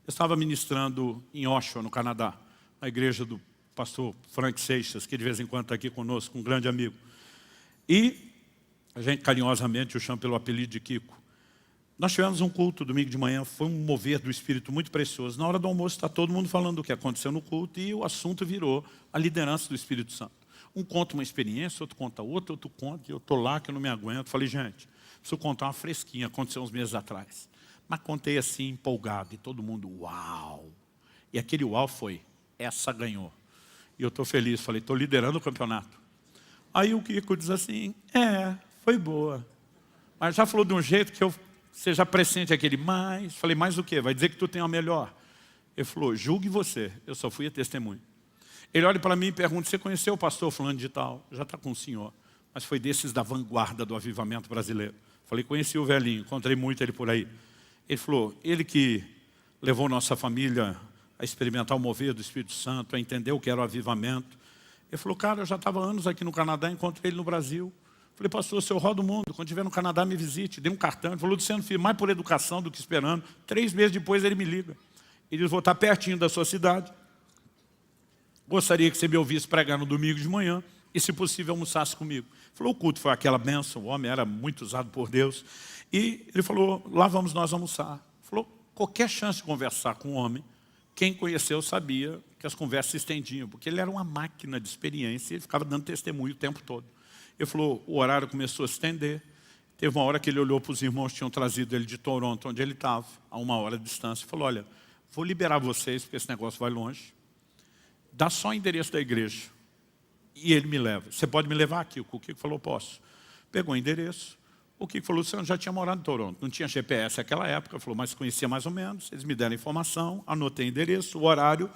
estava ministrando em Oshawa, no Canadá, na igreja do pastor Frank Seixas, que de vez em quando está aqui conosco, um grande amigo. E a gente carinhosamente o chama pelo apelido de Kiko. Nós tivemos um culto domingo de manhã, foi um mover do Espírito muito precioso. Na hora do almoço está todo mundo falando do que aconteceu no culto e o assunto virou a liderança do Espírito Santo. Um conta uma experiência, outro conta outra, outro conta, e eu estou lá que eu não me aguento. Falei, gente, preciso contar uma fresquinha, aconteceu uns meses atrás. Mas contei assim, empolgado, e todo mundo, uau! E aquele uau foi, essa ganhou. E eu estou feliz, falei, estou liderando o campeonato. Aí o Kiko diz assim, foi boa. Mas já falou de um jeito que você já pressente aquele mais. Falei, mais o quê? Vai dizer que tu tem a melhor. Ele falou, julgue você, eu só fui a testemunho. Ele olha para mim e pergunta, você conheceu o pastor fulano de tal? Já está com o senhor. Mas foi desses da vanguarda do avivamento brasileiro. Falei, conheci o velhinho, encontrei muito ele por aí. Ele falou, ele que levou nossa família a experimentar o mover do Espírito Santo, a entender o que era o avivamento. Ele falou, cara, eu já estava anos aqui no Canadá, encontrei ele no Brasil. Falei, pastor, o senhor roda o mundo, quando estiver no Canadá me visite. Dei um cartão, ele falou, Luciano, filho, mais por educação do que esperando. 3 meses depois ele me liga. Ele disse, vou estar pertinho da sua cidade. Gostaria que você me ouvisse pregar no domingo de manhã e, se possível, almoçasse comigo. Falou, o culto foi aquela bênção, o homem era muito usado por Deus. E ele falou, lá vamos nós almoçar. Falou, qualquer chance de conversar com o homem, quem conheceu sabia que as conversas se estendiam, porque ele era uma máquina de experiência e ele ficava dando testemunho o tempo todo. Ele falou, o horário começou a se estender. Teve uma hora que ele olhou para os irmãos que tinham trazido ele de Toronto, onde ele estava, a 1 hora de distância, e falou, olha, vou liberar vocês, porque esse negócio vai longe. Dá só o endereço da igreja. E ele me leva. Você pode me levar aqui? O Kiko falou, posso. Pegou o endereço. O Kiko falou, você já tinha morado em Toronto. Não tinha GPS naquela época. Falou, mas conhecia mais ou menos. Eles me deram a informação, anotei o endereço, o horário.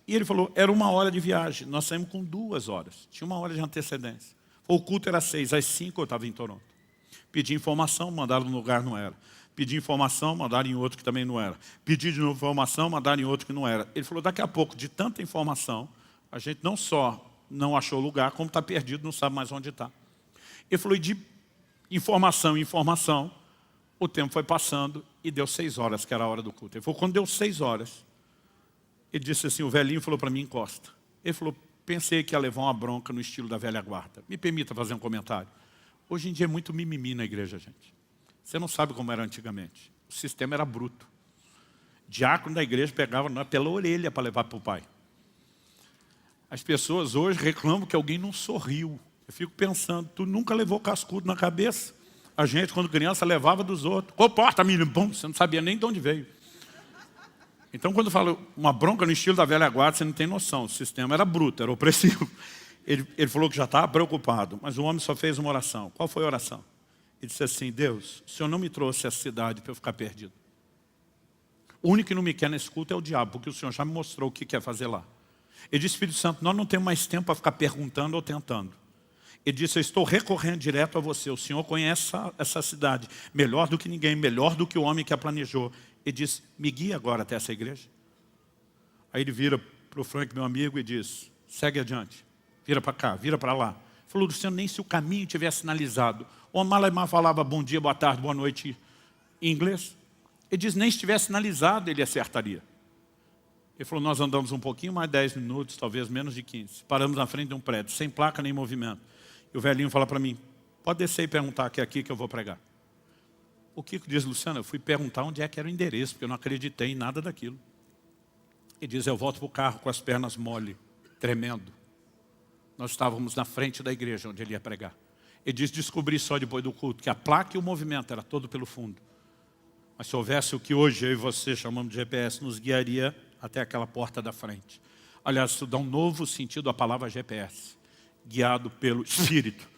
E ele falou, era 1 hora de viagem. Nós saímos com 2 horas. Tinha 1 hora de antecedência. O culto era 6, às 5 eu estava em Toronto. Pedi informação, mandaram num lugar, não era. Pedi informação, mandaram em outro que também não era. Pedi de novo informação, mandaram em outro que não era. Ele falou, daqui a pouco, de tanta informação, a gente não só não achou lugar, como está perdido, não sabe mais onde está. Ele falou, e de informação em informação, o tempo foi passando e deu 6 horas, que era a hora do culto. Ele falou, quando deu 6 horas, ele disse assim, o velhinho falou para mim, encosta. Ele falou, pensei que ia levar uma bronca no estilo da velha guarda. Me permita fazer um comentário. Hoje em dia é muito mimimi na igreja, gente. Você não sabe como era antigamente. O sistema era bruto. Diácono da igreja pegava pela orelha para levar para o pai. As pessoas hoje reclamam que alguém não sorriu. Eu fico pensando, tu nunca levou cascudo na cabeça? A gente, quando criança, levava dos outros. Comporta, menino, bom, você não sabia nem de onde veio. Então, quando eu falo uma bronca no estilo da velha guarda, você não tem noção. O sistema era bruto, era opressivo. Ele falou que já estava preocupado, mas o homem só fez uma oração. Qual foi a oração? Ele disse assim, Deus, o Senhor não me trouxe essa cidade para eu ficar perdido. O único que não me quer nesse culto é o diabo, porque o Senhor já me mostrou o que quer fazer lá. Ele disse, Espírito Santo, nós não temos mais tempo para ficar perguntando ou tentando. Ele disse, eu estou recorrendo direto a você. O Senhor conhece essa cidade melhor do que ninguém, melhor do que o homem que a planejou. Ele disse, me guia agora até essa igreja. Aí ele vira para o Frank, meu amigo, e diz, segue adiante. Vira para cá, vira para lá. Falou, Luciano, nem se o caminho tivesse sinalizado. O Malemar falava bom dia, boa tarde, boa noite em inglês. Ele diz, nem se tivesse sinalizado, ele acertaria. Ele falou, nós andamos um pouquinho mais 10 minutos, talvez menos de 15. Paramos na frente de um prédio, sem placa nem movimento. E o velhinho fala para mim, pode descer e perguntar que é aqui que eu vou pregar. O Kiko diz, Luciano, eu fui perguntar onde é que era o endereço, porque eu não acreditei em nada daquilo. Ele diz, eu volto para o carro com as pernas mole, tremendo. Nós estávamos na frente da igreja onde ele ia pregar. Ele diz, descobri só depois do culto que a placa e o movimento era todo pelo fundo. Mas se houvesse o que hoje eu e você chamamos de GPS, nos guiaria até aquela porta da frente. Aliás, isso dá um novo sentido à palavra GPS. Guiado pelo Espírito.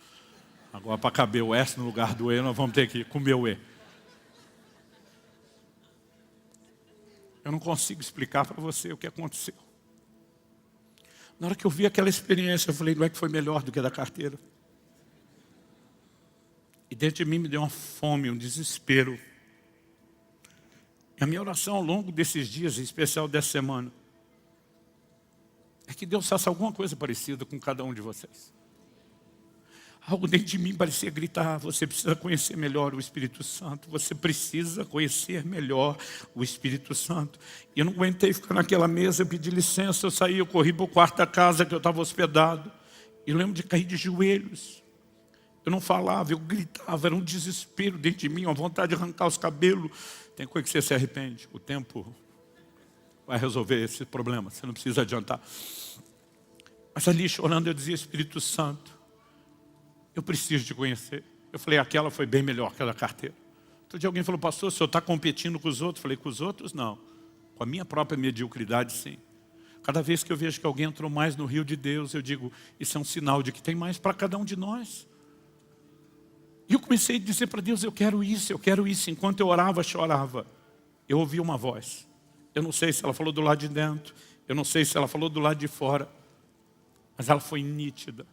Agora, para caber o S no lugar do E, nós vamos ter que comer o E. Eu não consigo explicar para você o que aconteceu. Na hora que eu vi aquela experiência, eu falei, não é que foi melhor do que a da carteira? E dentro de mim me deu uma fome, um desespero. E a minha oração ao longo desses dias, em especial dessa semana, é que Deus faça alguma coisa parecida com cada um de vocês. Algo dentro de mim parecia gritar, você precisa conhecer melhor o Espírito Santo, você precisa conhecer melhor o Espírito Santo. E eu não aguentei ficar naquela mesa, eu pedi licença, eu saí, eu corri para o quarto da casa que eu estava hospedado. E eu lembro de cair de joelhos. Eu não falava, eu gritava, era um desespero dentro de mim, uma vontade de arrancar os cabelos. Tem coisa que você se arrepende, o tempo vai resolver esse problema, você não precisa adiantar. Mas ali chorando eu dizia, Espírito Santo, eu preciso te conhecer. Eu falei, aquela foi bem melhor que a da carteira. Outro dia alguém falou, pastor, o senhor está competindo com os outros? Eu falei, com os outros não. Com a minha própria mediocridade, sim. Cada vez que eu vejo que alguém entrou mais no rio de Deus, eu digo, isso é um sinal de que tem mais para cada um de nós. E eu comecei a dizer para Deus, eu quero isso, eu quero isso. Enquanto eu orava, chorava, eu ouvi uma voz. Eu não sei se ela falou do lado de dentro, eu não sei se ela falou do lado de fora, mas ela foi nítida.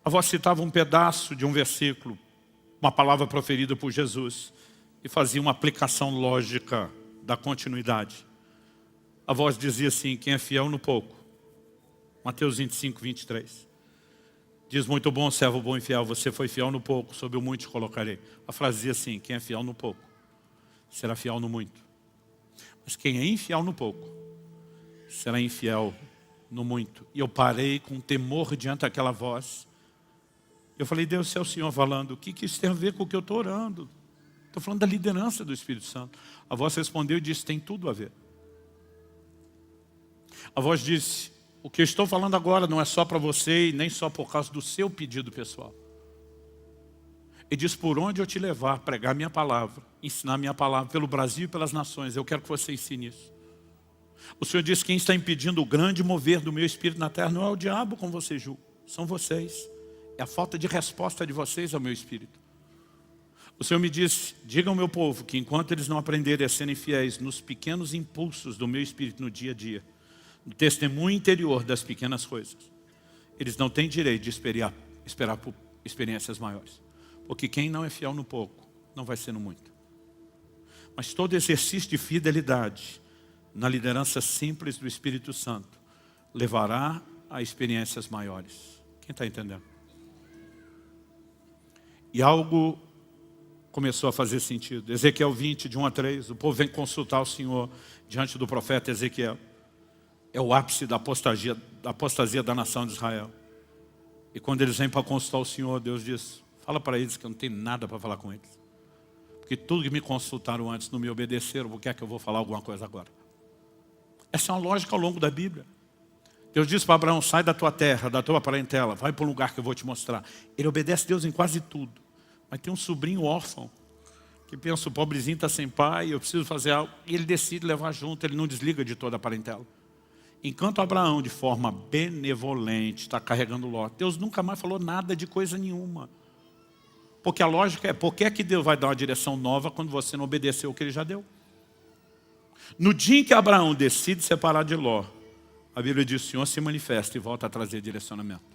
A voz citava um pedaço de um versículo, uma palavra proferida por Jesus, e fazia uma aplicação lógica da continuidade. A voz dizia assim, quem é fiel no pouco, Mateus 25, 23. Diz, muito bom, servo bom e fiel, você foi fiel no pouco, sobre o muito te colocarei. A frase dizia assim, quem é fiel no pouco, será fiel no muito. Mas quem é infiel no pouco, será infiel no muito. E eu parei com temor diante daquela voz. Eu falei, Deus, se é o Senhor falando, o que isso tem a ver com o que eu estou orando? Estou falando da liderança do Espírito Santo. A voz respondeu e disse, tem tudo a ver. A voz disse, o que eu estou falando agora não é só para você e nem só por causa do seu pedido pessoal. E diz, por onde eu te levar, pregar minha palavra, ensinar minha palavra pelo Brasil e pelas nações, eu quero que você ensine isso. O Senhor diz, quem está impedindo o grande mover do meu Espírito na terra não é o diabo, como você julga, são vocês. É a falta de resposta de vocês ao meu Espírito. O Senhor me disse, diga ao meu povo que enquanto eles não aprenderem a serem fiéis nos pequenos impulsos do meu Espírito no dia a dia, no testemunho interior das pequenas coisas, eles não têm direito de esperar por experiências maiores. Porque quem não é fiel no pouco, não vai ser no muito. Mas todo exercício de fidelidade na liderança simples do Espírito Santo levará a experiências maiores. Quem está entendendo? E algo começou a fazer sentido. Ezequiel 20, de 1 a 3, o povo vem consultar o Senhor diante do profeta Ezequiel. É o ápice da apostasia da nação de Israel. E quando eles vêm para consultar o Senhor, Deus diz, fala para eles que eu não tenho nada para falar com eles. Porque tudo que me consultaram antes não me obedeceram, por que é que eu vou falar alguma coisa agora? Essa é uma lógica ao longo da Bíblia. Deus diz para Abraão, sai da tua terra, da tua parentela, vai para um lugar que eu vou te mostrar. Ele obedece a Deus em quase tudo. Mas tem um sobrinho órfão, que pensa, o pobrezinho está sem pai, eu preciso fazer algo. E ele decide levar junto, ele não desliga de toda a parentela. Enquanto Abraão, de forma benevolente, está carregando Ló, Deus nunca mais falou nada de coisa nenhuma. Porque a lógica é, por que é que Deus vai dar uma direção nova quando você não obedeceu o que ele já deu? No dia em que Abraão decide separar de Ló, a Bíblia diz, o Senhor se manifesta e volta a trazer direcionamento.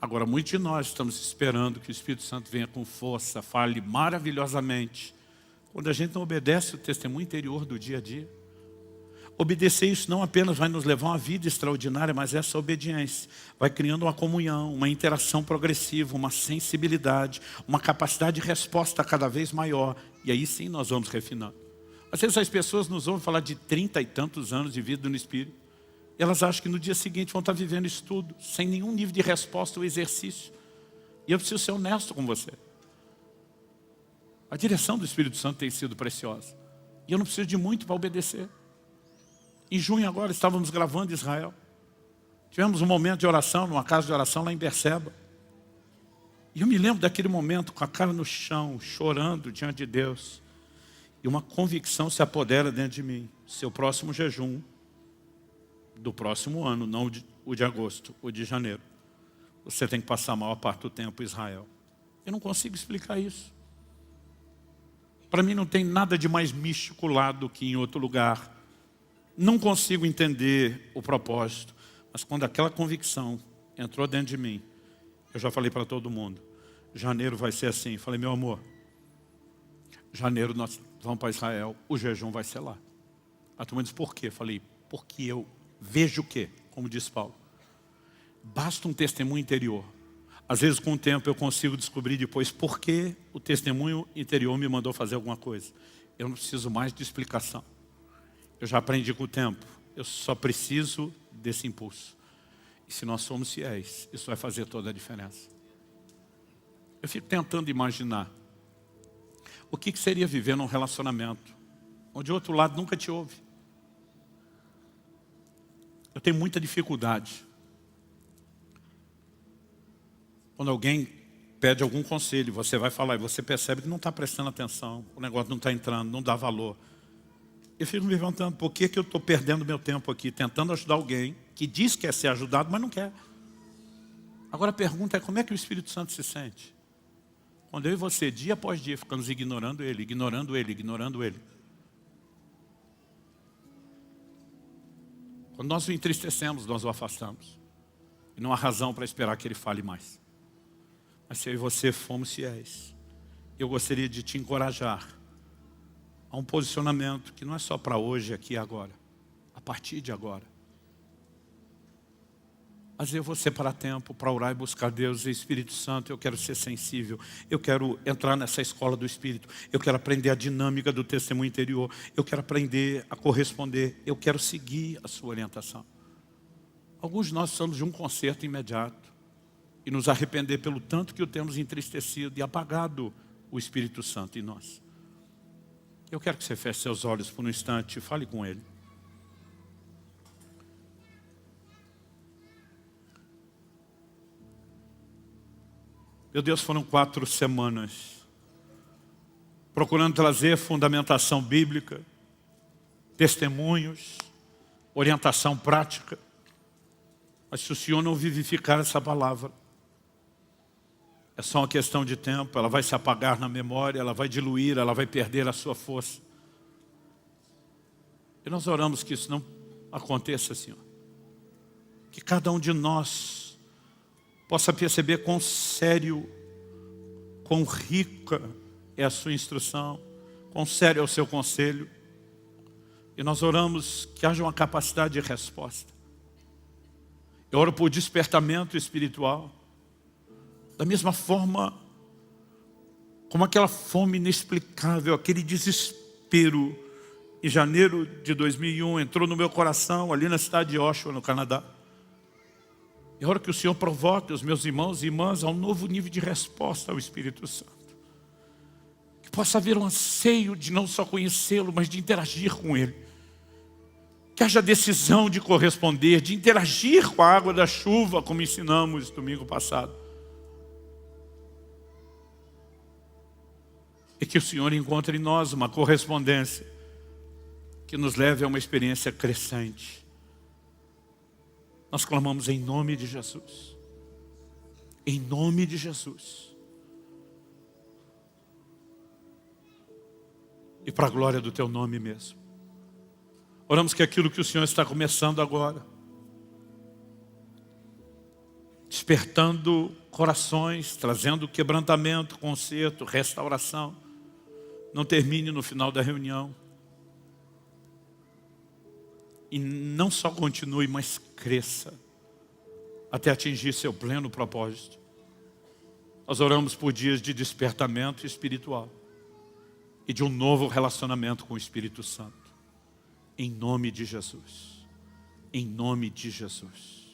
Agora, muitos de nós estamos esperando que o Espírito Santo venha com força, fale maravilhosamente. Quando a gente não obedece o testemunho interior do dia a dia. Obedecer isso não apenas vai nos levar a uma vida extraordinária, mas essa obediência vai criando uma comunhão, uma interação progressiva, uma sensibilidade, uma capacidade de resposta cada vez maior. E aí sim nós vamos refinando. Às vezes as pessoas nos ouvem falar de 30 e tantos anos de vida no Espírito. E elas acham que no dia seguinte vão estar vivendo isso tudo, sem nenhum nível de resposta ou exercício. E eu preciso ser honesto com você. A direção do Espírito Santo tem sido preciosa. E eu não preciso de muito para obedecer. Em junho agora estávamos gravando em Israel. Tivemos um momento de oração, numa casa de oração lá em Berseba. E eu me lembro daquele momento com a cara no chão, chorando diante de Deus. E uma convicção se apodera dentro de mim. Seu próximo jejum, do próximo ano, não o de agosto, o de janeiro, você tem que passar a maior parte do tempo em Israel. Eu não consigo explicar isso. Para mim não tem nada de mais místico lá do que em outro lugar. Não consigo entender o propósito. Mas quando aquela convicção entrou dentro de mim, eu já falei para todo mundo, janeiro vai ser assim. Falei, meu amor, janeiro nós vamos para Israel, o jejum vai ser lá. A turma disse, por quê? Falei, porque eu vejo o quê? Como diz Paulo. Basta um testemunho interior. Às vezes com o tempo eu consigo descobrir depois por que o testemunho interior me mandou fazer alguma coisa. Eu não preciso mais de explicação. Eu já aprendi com o tempo. Eu só preciso desse impulso. E se nós somos fiéis, isso vai fazer toda a diferença. Eu fico tentando imaginar o que seria viver num relacionamento onde o outro lado nunca te ouve. Eu tenho muita dificuldade. Quando alguém pede algum conselho, você vai falar e você percebe que não está prestando atenção, o negócio não está entrando, não dá valor. Eu fico me perguntando, por que eu estou perdendo meu tempo aqui, tentando ajudar alguém que diz que quer ser ajudado, mas não quer. Agora a pergunta é, como é que o Espírito Santo se sente? Quando eu e você, dia após dia, ficamos ignorando Ele, ignorando Ele, ignorando Ele. Quando nós o entristecemos, nós o afastamos. E não há razão para esperar que Ele fale mais. Mas se eu e você fomos fiéis, eu gostaria de te encorajar a um posicionamento que não é só para hoje, aqui e agora. A partir de agora. Mas eu vou separar tempo para orar e buscar Deus e Espírito Santo. Eu quero ser sensível. Eu quero entrar nessa escola do Espírito. Eu quero aprender a dinâmica do testemunho interior. Eu quero aprender a corresponder. Eu quero seguir a sua orientação. Alguns de nós precisamos de um conserto imediato. E nos arrepender pelo tanto que o temos entristecido e apagado o Espírito Santo em nós. Eu quero que você feche seus olhos por um instante e fale com Ele. Meu Deus, foram 4 semanas procurando trazer fundamentação bíblica, testemunhos, orientação prática. Mas se o Senhor não vivificar essa palavra, é só uma questão de tempo, ela vai se apagar na memória, ela vai diluir, ela vai perder a sua força. E nós oramos que isso não aconteça, Senhor. Que cada um de nós possa perceber quão sério, quão rica é a sua instrução, quão sério é o seu conselho. E nós oramos que haja uma capacidade de resposta. Eu oro por despertamento espiritual. Da mesma forma, como aquela fome inexplicável, aquele desespero, em janeiro de 2001, entrou no meu coração, ali na cidade de Oshawa, no Canadá. Eu oro que o Senhor provoque os meus irmãos e irmãs a um novo nível de resposta ao Espírito Santo. Que possa haver um anseio de não só conhecê-lo, mas de interagir com Ele. Que haja decisão de corresponder, de interagir com a água da chuva, como ensinamos domingo passado. E que o Senhor encontre em nós uma correspondência que nos leve a uma experiência crescente. Nós clamamos em nome de Jesus. Em nome de Jesus. E para a glória do Teu nome mesmo. Oramos que aquilo que o Senhor está começando agora, despertando corações, trazendo quebrantamento, conserto, restauração, não termine no final da reunião. E não só continue, mas cresça até atingir seu pleno propósito. Nós oramos por dias de despertamento espiritual e de um novo relacionamento com o Espírito Santo. Em nome de Jesus. Em nome de Jesus.